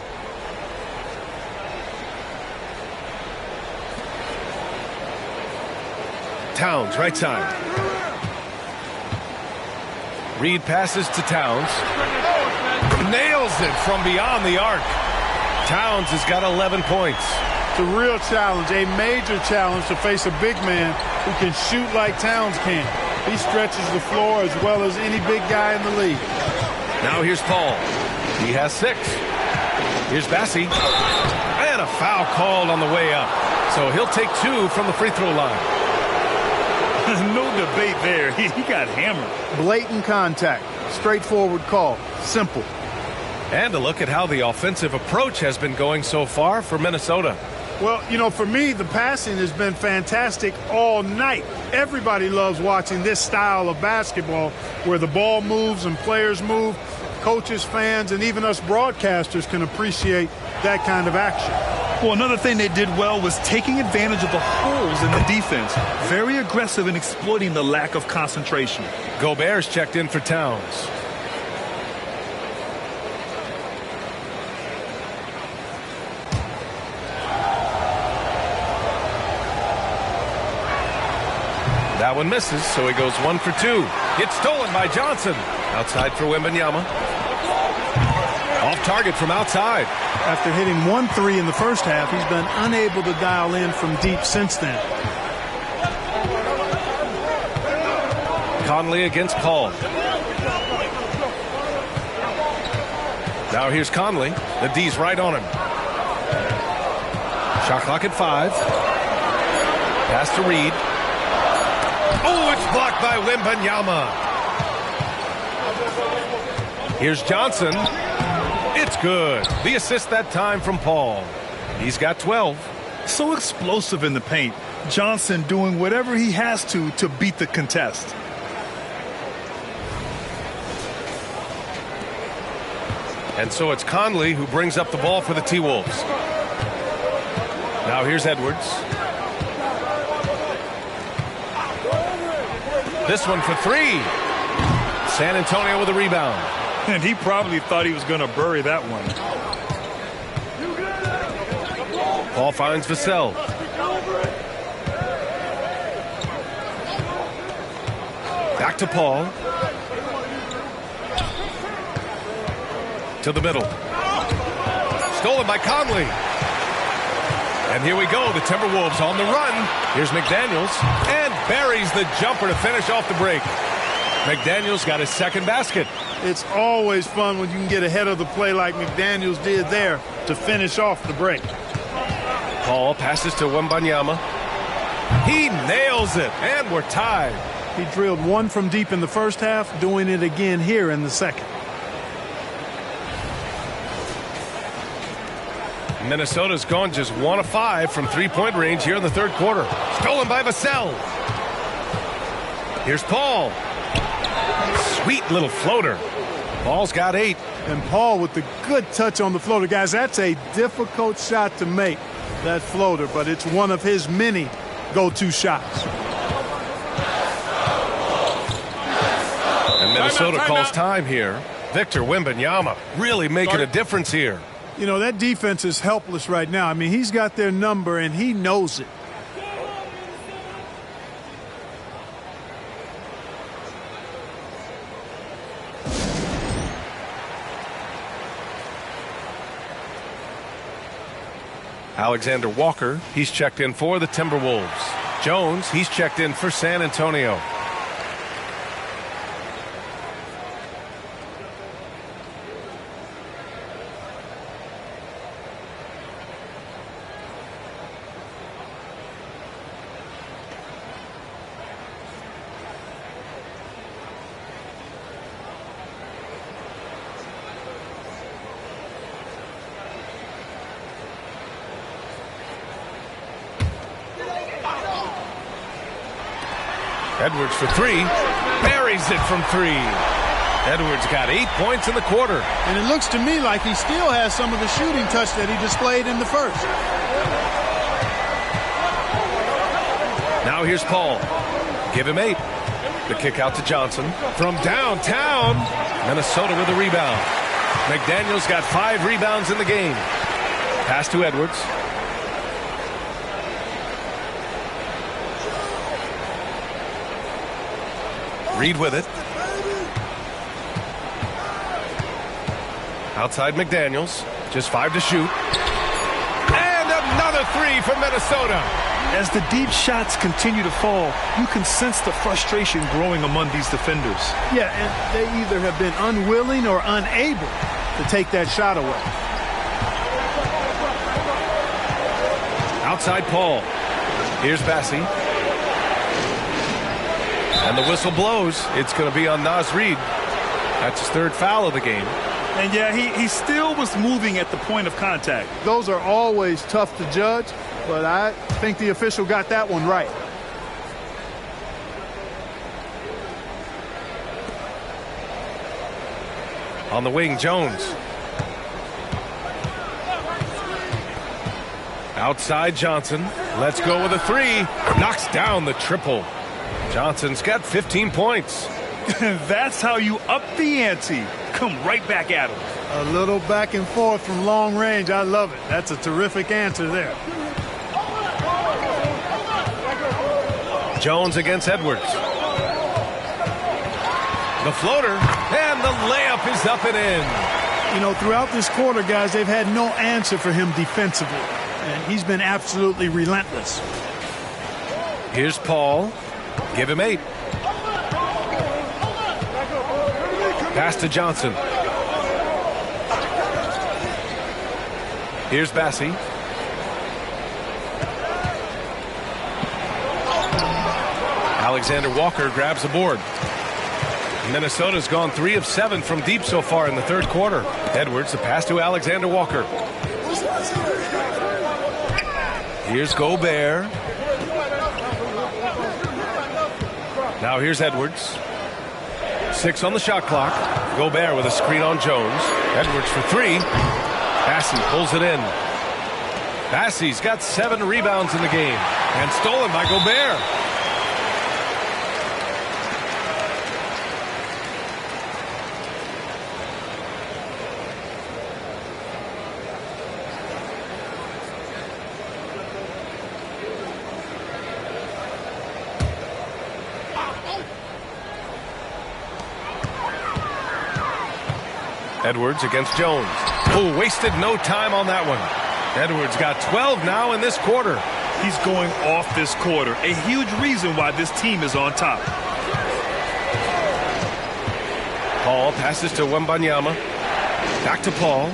Towns, right side. Reed passes to Towns. Nails it from beyond the arc. Towns has got 11 points. It's a real challenge, a major challenge to face a big man who can shoot like Towns can. He stretches the floor as well as any big guy in the league. Now here's Paul. He has 6. Here's Bassie. And a foul called on the way up. So he'll take 2 from the free throw line. No debate there. He got hammered. Blatant contact. Straightforward call. Simple. And a look at how the offensive approach has been going so far for Minnesota. Well, you know, for me, the passing has been fantastic all night. Everybody loves watching this style of basketball where the ball moves and players move. Coaches, fans, and even us broadcasters can appreciate that kind of action. Well, another thing they did well was taking advantage of the holes in the defense. Very aggressive in exploiting the lack of concentration. Gobert's checked in for Towns. That one misses, so he goes 1 for 2. It's stolen by Johnson. Outside for Wembanyama. Off target from outside. After hitting 1-3 in the first half, he's been unable to dial in from deep since then. Conley against Paul. Now here's Conley. The D's right on him. Shot clock at 5. Pass to Reed. Oh, it's blocked by Wembanyama. Here's Johnson. It's good. The assist that time from Paul. He's got 12. So explosive in the paint. Johnson doing whatever he has to beat the contest. And so it's Conley who brings up the ball for the T-Wolves. Now here's Edwards. This one for three. San Antonio with a rebound. And he probably thought he was going to bury that one. Paul finds Vassell. Back to Paul. To the middle. Stolen by Conley. And here we go. The Timberwolves on the run. Here's McDaniels. And buries the jumper to finish off the break. McDaniels got his second basket. It's always fun when you can get ahead of the play like McDaniels did there to finish off the break. Paul passes to Wembanyama. He nails it, and we're tied. He drilled one from deep in the first half, doing it again here in the second. Minnesota's gone just 1 of 5 from three-point range here in the third quarter. Stolen by Vassell. Here's Paul. Sweet little floater. Paul's got 8. And Paul with the good touch on the floater. Guys, that's a difficult shot to make, that floater, but it's one of his many go-to shots. And Minnesota calls time here. Victor Wembanyama really making a difference here. You know, that defense is helpless right now. I mean, he's got their number, and he knows it. Alexander Walker, he's checked in for the Timberwolves. Jones, he's checked in for San Antonio. Edwards for three. Buries it from three. Edwards got 8 points in the quarter. And it looks to me like he still has some of the shooting touch that he displayed in the first. Now here's Paul. Give him 8. The kick out to Johnson. From downtown, Minnesota with a rebound. McDaniels got 5 rebounds in the game. Pass to Edwards. Reed with it. Outside McDaniels. Just 5 to shoot. And another 3 for Minnesota. As the deep shots continue to fall, you can sense the frustration growing among these defenders. Yeah, and they either have been unwilling or unable to take that shot away. Outside Paul. Here's Bassie. And the whistle blows. It's going to be on Naz Reid. That's his 3rd foul of the game. And yeah, he still was moving at the point of contact. Those are always tough to judge, but I think the official got that one right. On the wing, Jones. Outside Johnson. Let's go with a 3. Knocks down the triple. Johnson's got 15 points. That's how you up the ante. Come right back at him. A little back and forth from long range. I love it. That's a terrific answer there. Jones against Edwards. The floater, and the layup is up and in. You know, throughout this quarter, guys, they've had no answer for him defensively, and he's been absolutely relentless. Here's Paul. Give him 8. Pass to Johnson. Here's Bassie. Alexander Walker grabs the board. Minnesota's gone 3 of 7 from deep so far in the third quarter. Edwards, the pass to Alexander Walker. Here's Gobert. Now here's Edwards. 6 on the shot clock. Gobert with a screen on Jones. Edwards for 3. Bassie pulls it in. Bassey's got 7 rebounds in the game and stolen by Gobert. Edwards against Jones. Oh, wasted no time on that one. Edwards got 12 now in this quarter. He's going off this quarter. A huge reason why this team is on top. Paul passes to Wembanyama. Back to Paul.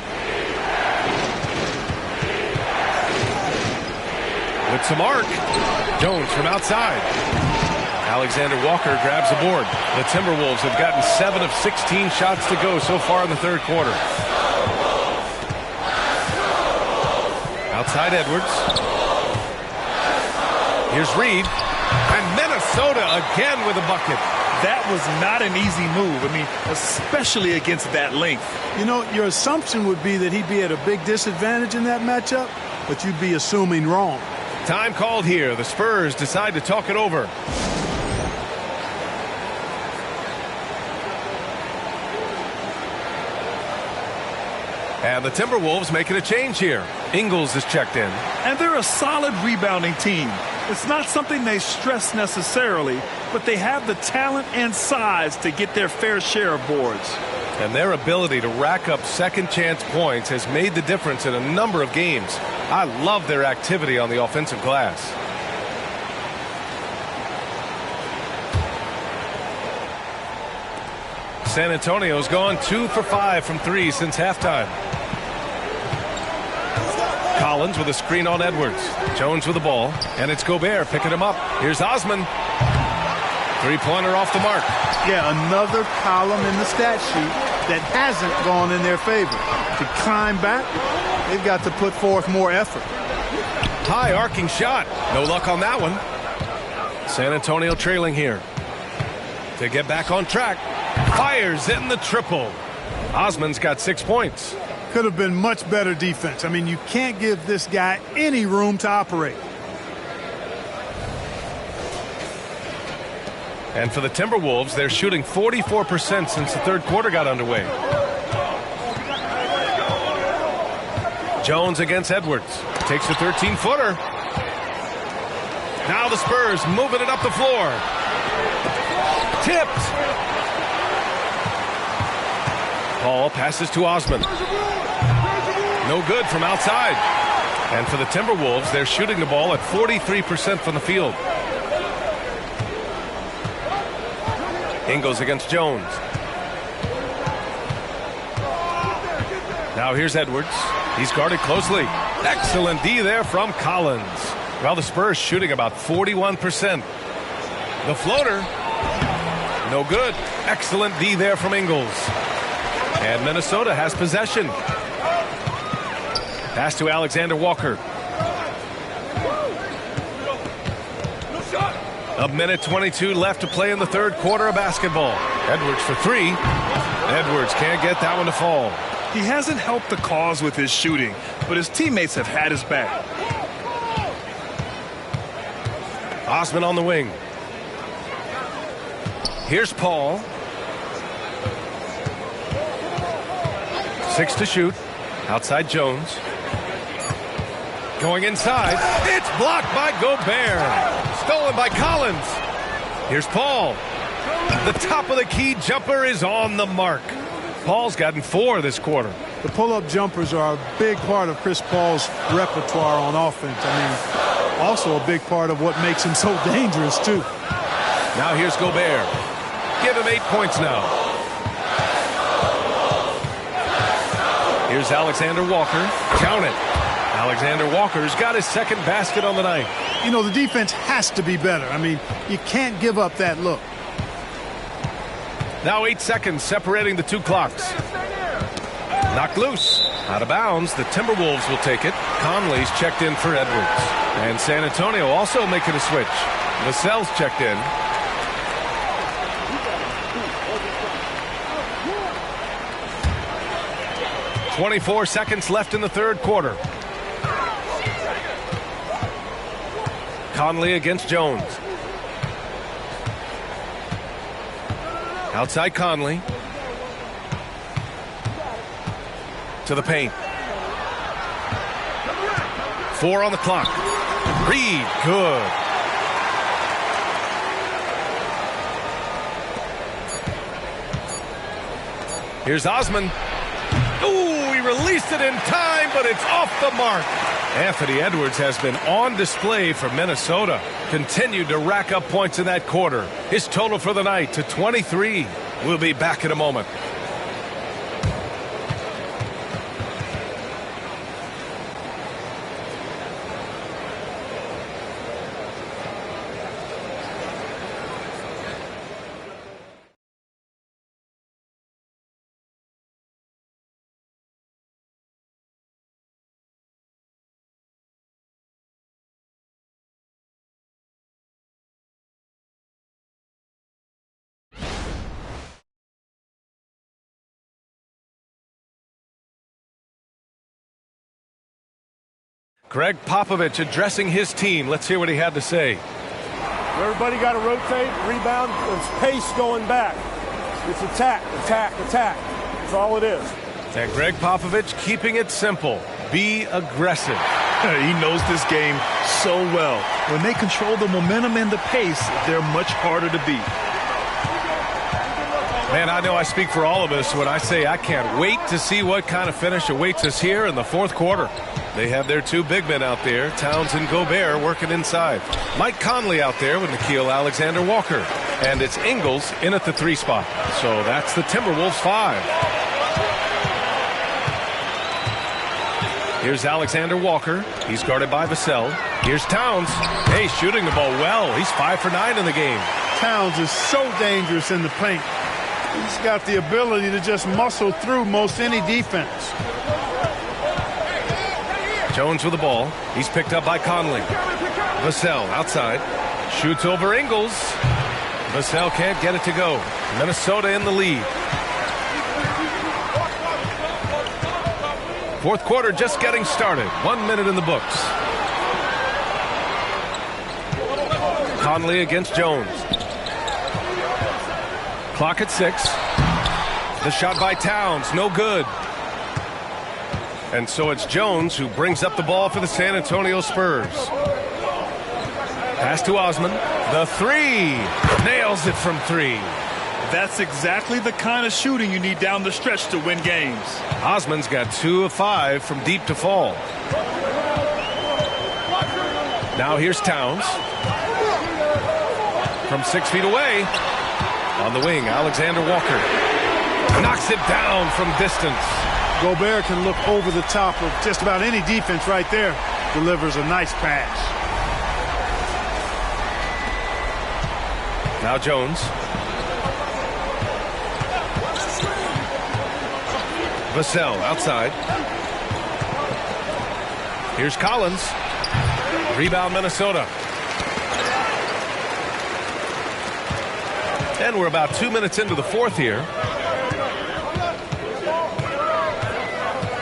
With some arc. Jones from outside. Alexander Walker grabs the board. The Timberwolves have gotten 7 of 16 shots to go so far in the third quarter. Outside Edwards. Here's Reed. And Minnesota again with a bucket. That was not an easy move. I mean, especially against that length. You know, your assumption would be that he'd be at a big disadvantage in that matchup, but you'd be assuming wrong. Time called here. The Spurs decide to talk it over. And the Timberwolves making a change here. Ingles is checked in. And they're a solid rebounding team. It's not something they stress necessarily, but they have the talent and size to get their fair share of boards. And their ability to rack up second chance points has made the difference in a number of games. I love their activity on the offensive glass. San Antonio's gone 2 for 5 from 3 since halftime. Collins with a screen on Edwards. Jones with the ball, and it's Gobert picking him up. Here's Osman. Three-pointer off the mark. Yeah, another column in the stat sheet that hasn't gone in their favor. To climb back, they've got to put forth more effort. High arcing shot. No luck on that one. San Antonio trailing here. To get back on track. Fires in the triple. Osman's got 6 points. Could have been much better defense. I mean, you can't give this guy any room to operate. And for the Timberwolves, they're shooting 44% since the third quarter got underway. Jones against Edwards. Takes a 13-footer. Now the Spurs moving it up the floor. Tipped. Paul passes to Osman. No good from outside. And for the Timberwolves, they're shooting the ball at 43% from the field. Ingles against Jones. Now here's Edwards. He's guarded closely. Excellent D there from Collins. Well, the Spurs shooting about 41%. The floater. No good. Excellent D there from Ingles. And Minnesota has possession. Pass to Alexander Walker. A minute 22 left to play in the third quarter of basketball. Edwards for 3. Edwards can't get that one to fall. He hasn't helped the cause with his shooting, but his teammates have had his back. Osman on the wing. Here's Paul. 6 to shoot. Outside Jones. Going inside. It's blocked by Gobert. Stolen by Collins. Here's Paul. The top of the key jumper is on the mark. Paul's gotten 4 this quarter. The pull-up jumpers are a big part of Chris Paul's repertoire on offense. I mean, also a big part of what makes him so dangerous, too. Now here's Gobert. Give him 8 points now. Here's Alexander Walker. Count it. Alexander Walker's got his second basket on the night. You know, the defense has to be better. I mean, you can't give up that look. Now 8 seconds separating the two clocks. Knocked loose. Out of bounds. The Timberwolves will take it. Conley's checked in for Edwards. And San Antonio also making a switch. Vassell's checked in. .24 seconds left in the third quarter. Conley against Jones. Outside Conley. To the paint. 4 on the clock. Reed, good. Here's Osman. Ooh, he released it in time, but it's off the mark. Anthony Edwards has been on display for Minnesota. Continued to rack up points in that quarter. His total for the night to 23. We'll be back in a moment. Greg Popovich addressing his team. Let's hear what he had to say. Everybody got to rotate, rebound, there's pace going back. It's attack, attack, attack. That's all it is. And Greg Popovich keeping it simple. Be aggressive. He knows this game so well. When they control the momentum and the pace, they're much harder to beat. Man, I know I speak for all of us when I say I can't wait to see what kind of finish awaits us here in the fourth quarter. They have their 2 big men out there, Towns and Gobert, working inside. Mike Conley out there with Nickeil Alexander-Walker. And it's Ingles in at the 3 spot. So that's the Timberwolves 5. Here's Alexander-Walker. He's guarded by Vassell. Here's Towns. Hey, shooting the ball well. He's 5 for 9 in the game. Towns is so dangerous in the paint. He's got the ability to just muscle through most any defense. Jones with the ball. He's picked up by Conley. Vassell outside. Shoots over Ingles. Vassell can't get it to go. Minnesota in the lead. Fourth quarter just getting started. 1 minute in the books. Conley against Jones. Clock at 6. The shot by Towns, no good. And so it's Jones who brings up the ball for the San Antonio Spurs. Pass to Osman. The 3. Nails it from 3. That's exactly the kind of shooting you need down the stretch to win games. Osman's got 2 of 5 from deep to fall. Now here's Towns. From 6 feet away. On the wing, Alexander-Walker. Knocks it down from distance. Gobert can look over the top of just about any defense right there. Delivers a nice pass. Now Jones. Vassell outside. Here's Collins. Rebound Minnesota. And we're about 2 minutes into the fourth here.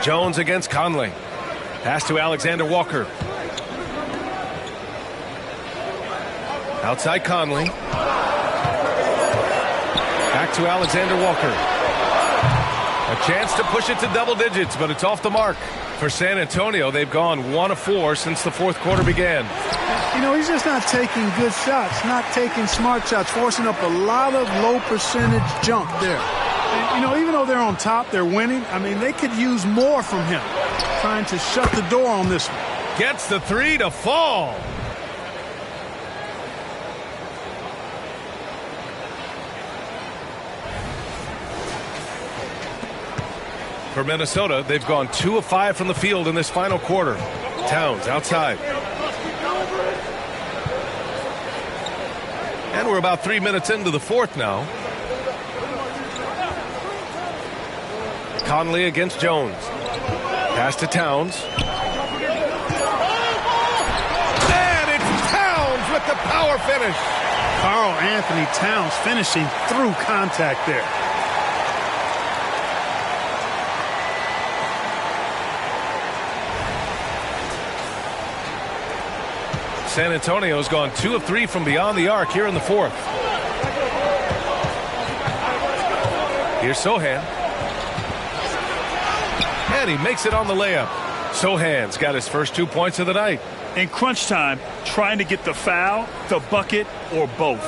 Jones against Conley. Pass to Alexander-Walker. Outside Conley. Back to Alexander-Walker. A chance to push it to double digits, but it's off the mark. For San Antonio, they've gone 1 of 4 since the fourth quarter began. You know, he's just not taking good shots, not taking smart shots, forcing up a lot of low percentage junk there. And, you know, even though they're on top, they're winning. I mean, they could use more from him, trying to shut the door on this one. Gets the 3 to fall. For Minnesota, they've gone 2 of 5 from the field in this final quarter. Towns outside. And we're about 3 minutes into the fourth now. Conley against Jones. Pass to Towns. And it's Towns with the power finish. Karl Anthony Towns finishing through contact there. San Antonio's gone 2 of 3 from beyond the arc here in the fourth. Here's Sohan. And he makes it on the layup. Sohan's got his first 2 points of the night. In crunch time, trying to get the foul, the bucket, or both.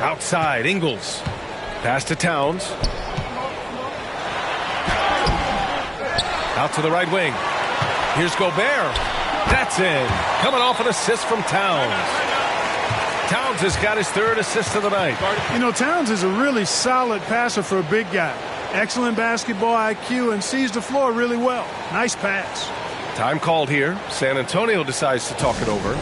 Outside, Ingles. Pass to Towns. Out to the right wing. Here's Gobert. That's in. Coming off an assist from Towns. Towns has got his 3rd assist of the night. You know, Towns is a really solid passer for a big guy. Excellent basketball IQ and sees the floor really well. Nice pass. Time called here. San Antonio decides to talk it over.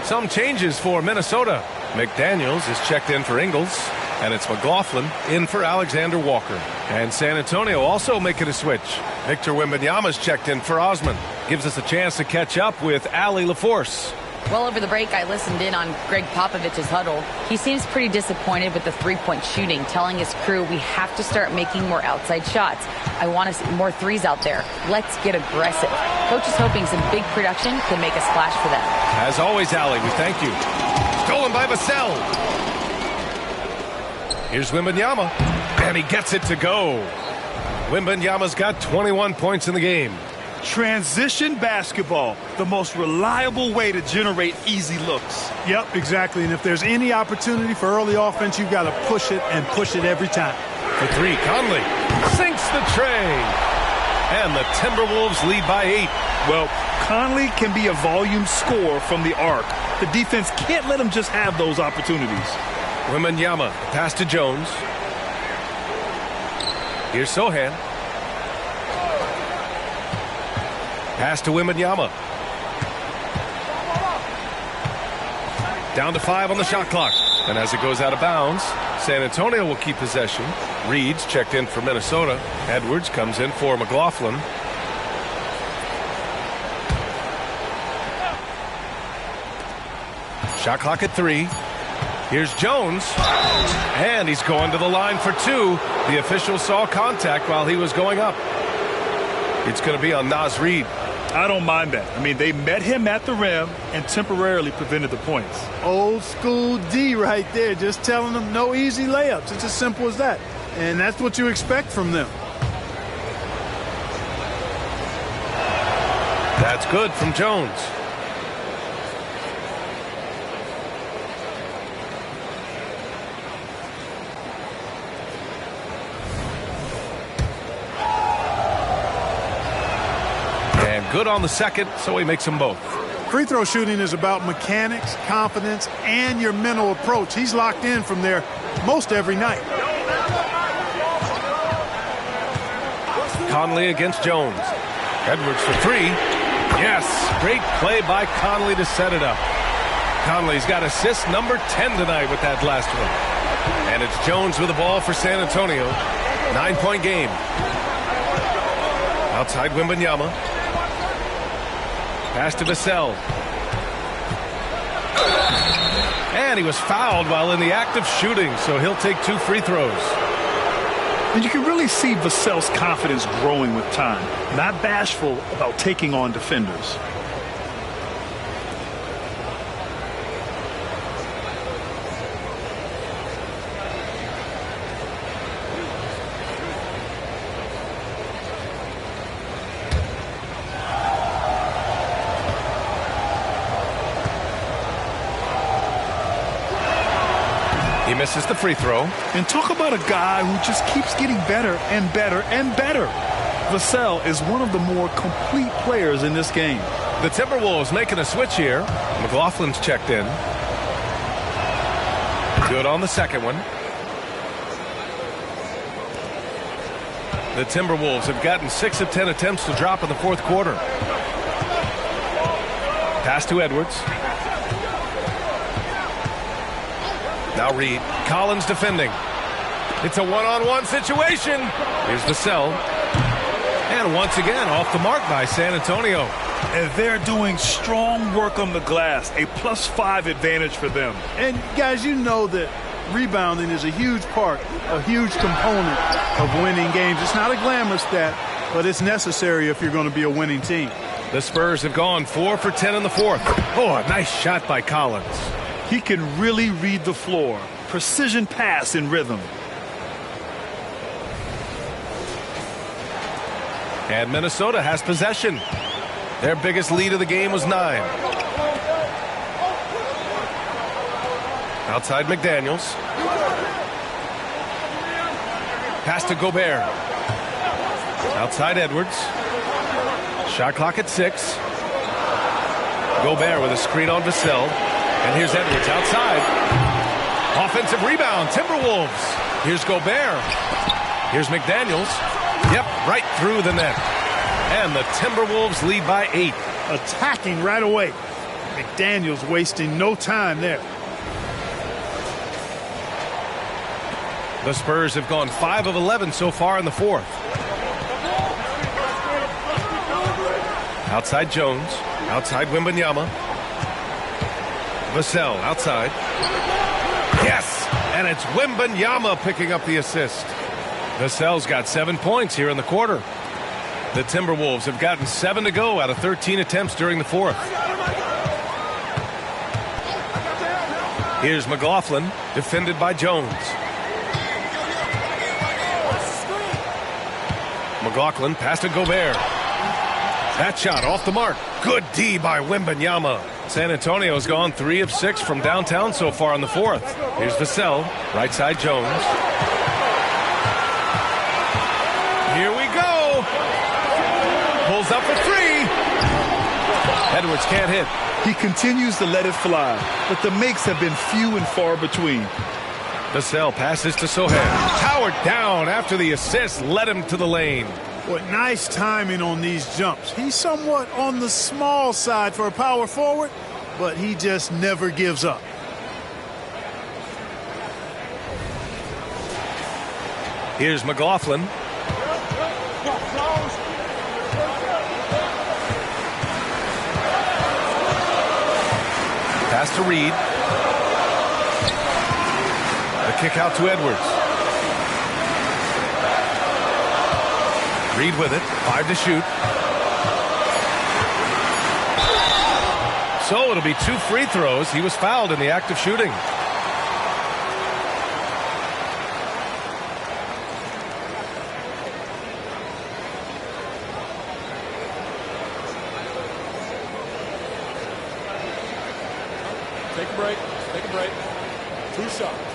Some changes for Minnesota. McDaniels is checked in for Ingles. And it's McLaughlin in for Alexander Walker. And San Antonio also making a switch. Victor Wembanyama's checked in for Osman. Gives us a chance to catch up with Allie LaForce. Well, over the break, I listened in on Greg Popovich's huddle. He seems pretty disappointed with the three-point shooting, telling his crew we have to start making more outside shots. I want to see more threes out there. Let's get aggressive. Coach is hoping some big production can make a splash for them. As always, Allie, we thank you. Stolen by Vassell. Here's Wembanyama, and he gets it to go. Wembanyama's got 21 points in the game. Transition basketball, the most reliable way to generate easy looks. Yep, exactly. And if there's any opportunity for early offense, you've got to push it and push it every time. For 3, Conley sinks the tray. And the Timberwolves lead by 8. Well, Conley can be a volume scorer from the arc. The defense can't let him just have those opportunities. Wembanyama, pass to Jones. Here's Sohan. Pass to Wembanyama. Down to 5 on the shot clock. And as it goes out of bounds, San Antonio will keep possession. Reed's checked in for Minnesota. Edwards comes in for McLaughlin. Shot clock at 3. Here's Jones. And he's going to the line for 2. The official saw contact while he was going up. It's going to be on Naz Reid. I don't mind that. I mean, they met him at the rim and temporarily prevented the points. Old school D right there, just telling them no easy layups. It's as simple as that. And that's what you expect from them. That's good from Jones. Good on the second, so he makes them both. Free throw shooting is about mechanics, confidence, and your mental approach. He's locked in from there most every night. Conley against Jones. Edwards for 3. Yes, great play by Conley to set it up. Conley's got assist number 10 tonight with that last one. And it's Jones with the ball for San Antonio. 9-point game. Outside Wembanyama. Pass to Vassell. And he was fouled while in the act of shooting, so he'll take 2 free throws. And you can really see Vassell's confidence growing with time. Not bashful about taking on defenders. Misses the free throw. And talk about a guy who just keeps getting better and better and better. Vassell is one of the more complete players in this game. The Timberwolves making a switch here. McLaughlin's checked in. Good on the second one. The Timberwolves have gotten 6 of 10 attempts to drop in the fourth quarter. Pass to Edwards. Now Reed. Collins defending. It's a one-on-one situation. Here's Vassell. And once again, off the mark by San Antonio. And they're doing strong work on the glass. A +5 advantage for them. And guys, you know that rebounding is a huge part, a huge component of winning games. It's not a glamour stat, but it's necessary if you're going to be a winning team. The Spurs have gone 4 for 10 in the fourth. Oh, a nice shot by Collins. He can really read the floor. Precision pass in rhythm. And Minnesota has possession. Their biggest lead of the game was 9. Outside McDaniels. Pass to Gobert. Outside Edwards. Shot clock at 6. Gobert with a screen on Vassell. And here's Edwards outside. Offensive rebound, Timberwolves. Here's Gobert. Here's McDaniels. Yep, right through the net. And the Timberwolves lead by 8. Attacking right away. McDaniels wasting no time there. The Spurs have gone 5 of 11 so far in the fourth. Outside Jones. Outside Wembanyama. Vassell outside. Yes! And it's Wembanyama picking up the assist. Vassell's got 7 points here in the quarter. The Timberwolves have gotten 7 to go out of 13 attempts during the fourth. Here's McLaughlin, defended by Jones. McLaughlin pass to Gobert. That shot off the mark. Good D by Wembanyama. San Antonio's gone 3 of 6 from downtown so far in the fourth. Here's Vassell, right side Jones. Here we go. Pulls up for 3. Edwards can't hit. He continues to let it fly, but the makes have been few and far between. Vassell passes to Sohan. Towered down after the assist led him to the lane. What nice timing on these jumps. He's somewhat on the small side for a power forward, but he just never gives up. Here's McLaughlin. Pass to Reed. The kick out to Edwards. Reed with it. 5 to shoot. So it'll be 2 free throws. He was fouled in the act of shooting. Take a break. Take a break. 2 shots.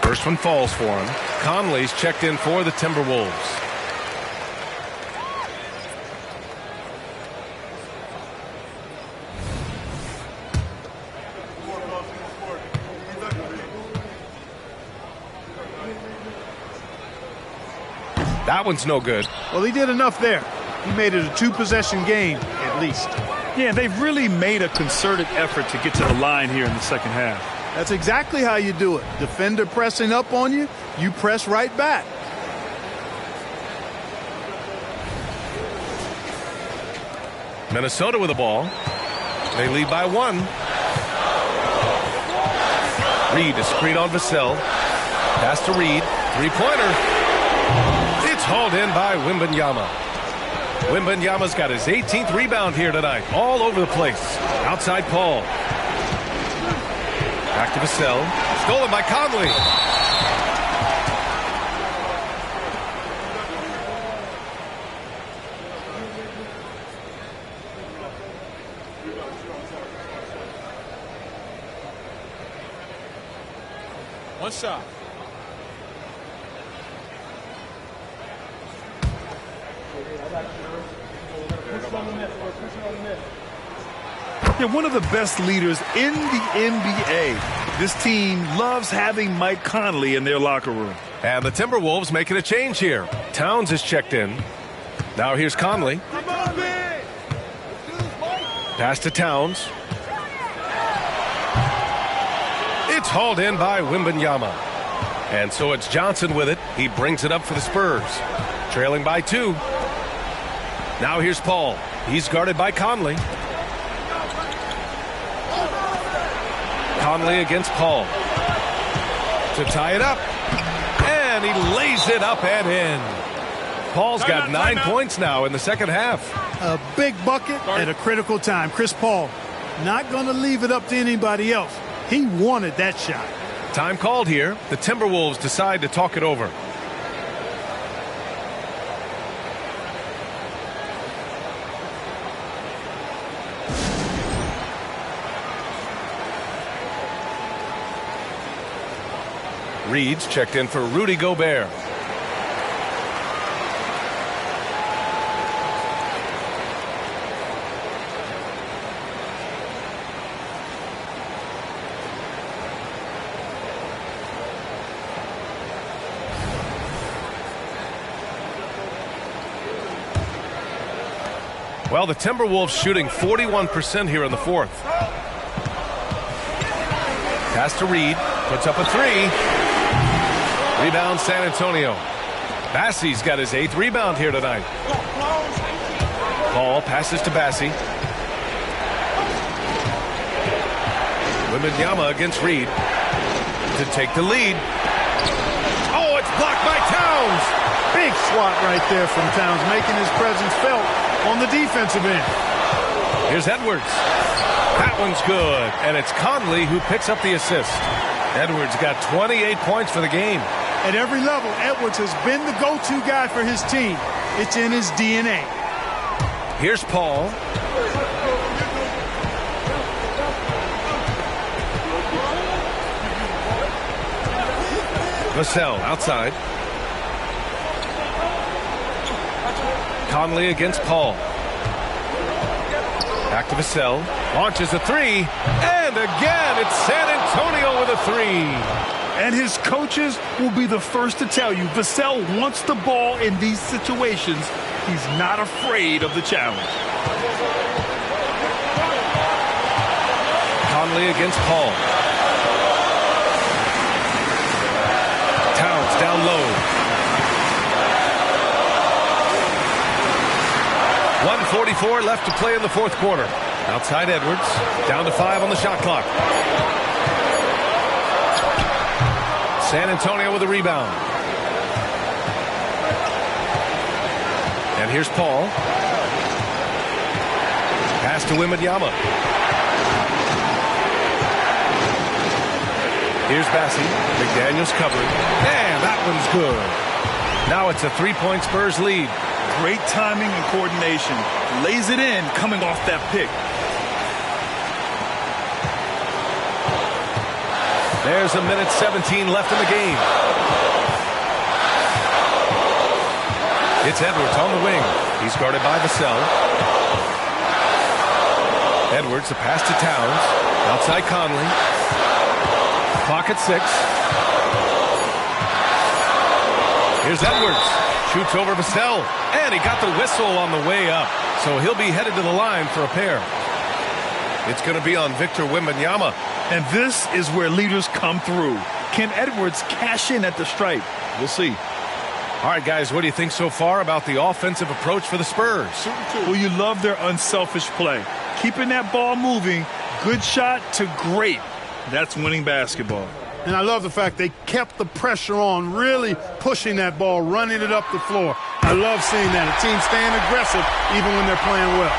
First one falls for him. Conley's checked in for the Timberwolves. That one's no good. Well, he did enough there. He made it a 2-possession game, at least. Yeah, they've really made a concerted effort to get to the line here in the second half. That's exactly how you do it. Defender pressing up on you, you press right back. Minnesota with the ball. They lead by 1. Reed is screen on Vassell. Pass to Reed. 3-pointer. It's hauled in by Wembanyama. Wembanyama's got his 18th rebound here tonight. All over the place. Outside Paul. Back to Vassell. Stolen by Conley. One shot. They're one of the best leaders in the NBA. This team loves having Mike Conley in their locker room. And the Timberwolves making a change here. Towns is checked in. Now here's Conley. Pass to Towns. It's hauled in by Wembanyama. And so it's Johnson with it. He brings it up for the Spurs. Trailing by 2. Now here's Paul. He's guarded by Conley. Conley against Paul. To tie it up. And he lays it up and in. Paul's got 9 points now in the second half. A big bucket at a critical time. Chris Paul not going to leave it up to anybody else. He wanted that shot. Time called here. The Timberwolves decide to talk it over. Reed's checked in for Rudy Gobert. Well, the Timberwolves shooting 41% here in the fourth. Pass to Reed. Puts up a three. Rebound San Antonio. Bassey's got his 8th rebound here tonight. Paul passes to Bassey. Wembanyama against Reed to take the lead. Oh, it's blocked by Towns. Big swat right there from Towns, making his presence felt on the defensive end. Here's Edwards. That one's good, and it's Conley who picks up the assist. Edwards got 28 points for the game. At every level, Edwards has been the go-to guy for his team. It's in his DNA. Here's Paul. Vassell outside. Conley against Paul. Back to Vassell. Launches a three. And again, it's San Antonio with a three. And his coaches will be the first to tell you Vassell wants the ball in these situations. He's not afraid of the challenge. Conley against Paul. Towns down low. 1:44 left to play in the fourth quarter. Outside Edwards. Down to 5 on the shot clock. San Antonio with a rebound. And here's Paul. Pass to Wembanyama. Here's Bassey. McDaniels covering. And that one's good. Now it's a 3-point Spurs lead. Great timing and coordination. Lays it in coming off that pick. There's a minute 17 left in the game. It's Edwards on the wing. He's guarded by Vassell. Edwards, the pass to Towns. Outside Conley. Clock at 6. Here's Edwards. Shoots over Vassell. And he got the whistle on the way up. So he'll be headed to the line for a pair. It's going to be on Victor Wembanyama. And this is where leaders come through. Can Edwards cash in at the stripe? We'll see. All right, guys, what do you think so far about the offensive approach for the Spurs? Well, you love their unselfish play. Keeping that ball moving, good shot to great. That's winning basketball. And I love the fact they kept the pressure on, really pushing that ball, running it up the floor. I love seeing that. A team staying aggressive even when they're playing well.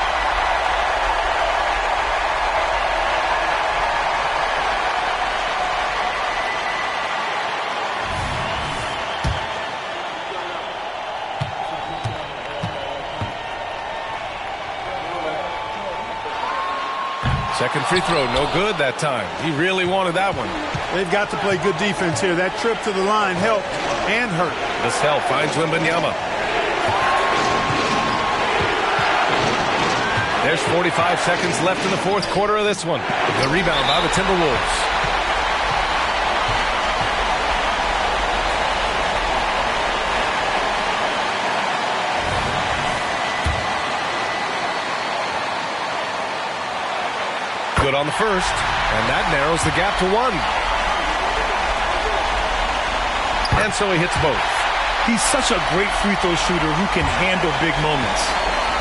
Second free throw, no good that time. He really wanted that one. They've got to play good defense here. That trip to the line helped and hurt. Vassell finds Wembanyama. There's 45 seconds left in the fourth quarter of this one. The rebound by the Timberwolves. Good on the first, and that narrows the gap to 1. And so he hits both. He's such a great free throw shooter who can handle big moments.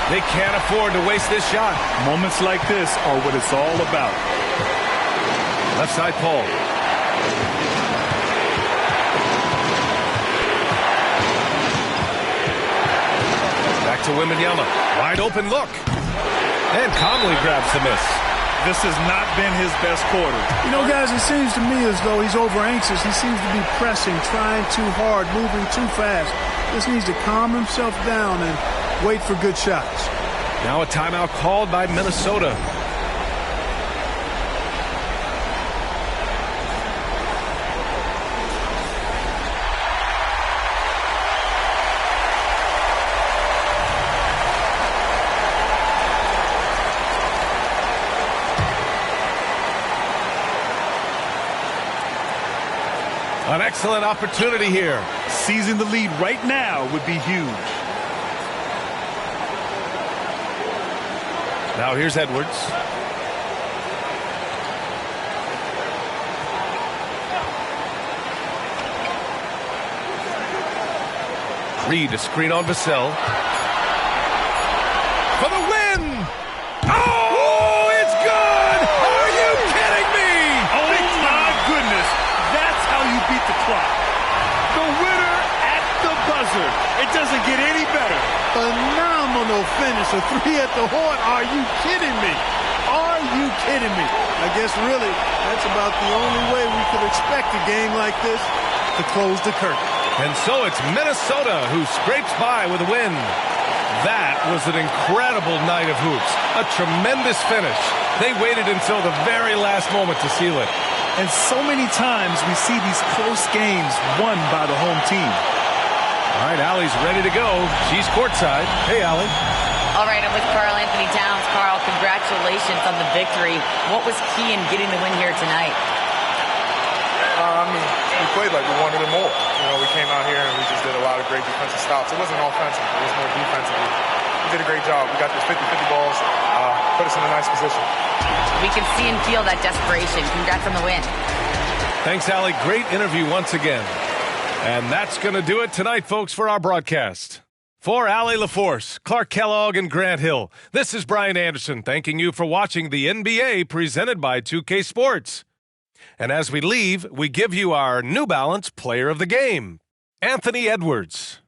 They can't afford to waste this shot. Moments like this are what it's all about. Left side pull. Back to Wembanyama. Wide open look. And calmly grabs the miss. This has not been his best quarter. You know, guys, it seems to me as though he's over-anxious. He seems to be pressing, trying too hard, moving too fast. Just needs to calm himself down and wait for good shots. Now a timeout called by Minnesota. An excellent opportunity here. Seizing the lead right now would be huge. Now here's Edwards. Reed, a screen on Vassell. For the win! Oh, it's good! Are you kidding me? Oh, my goodness. That's how you beat the clock. The winner at the buzzer. It doesn't get any better. Phenomenal finish. A three at the horn. Are you kidding me? Are you kidding me? I guess really that's about the only way we could expect a game like this to close the curtain. And so it's Minnesota who scrapes by with a win. That was an incredible night of hoops. A tremendous finish. They waited until the very last moment to seal it. And so many times we see these close games won by the home team. All right, Allie's ready to go. She's courtside. Hey, Allie. All right, I'm with Karl Anthony Towns. Karl, congratulations on the victory. What was key in getting the win here tonight? We played like we wanted it more. You know, we came out here and we just did a lot of great defensive stops. It wasn't offensive. It was more defensively. We did a great job. We got those 50-50 balls, put us in a nice position. We can see and feel that desperation. Congrats on the win. Thanks, Allie. Great interview once again. And that's going to do it tonight, folks, for our broadcast. For Allie LaForce, Clark Kellogg, and Grant Hill, this is Brian Anderson thanking you for watching the NBA presented by 2K Sports. And as we leave, we give you our New Balance Player of the Game, Anthony Edwards.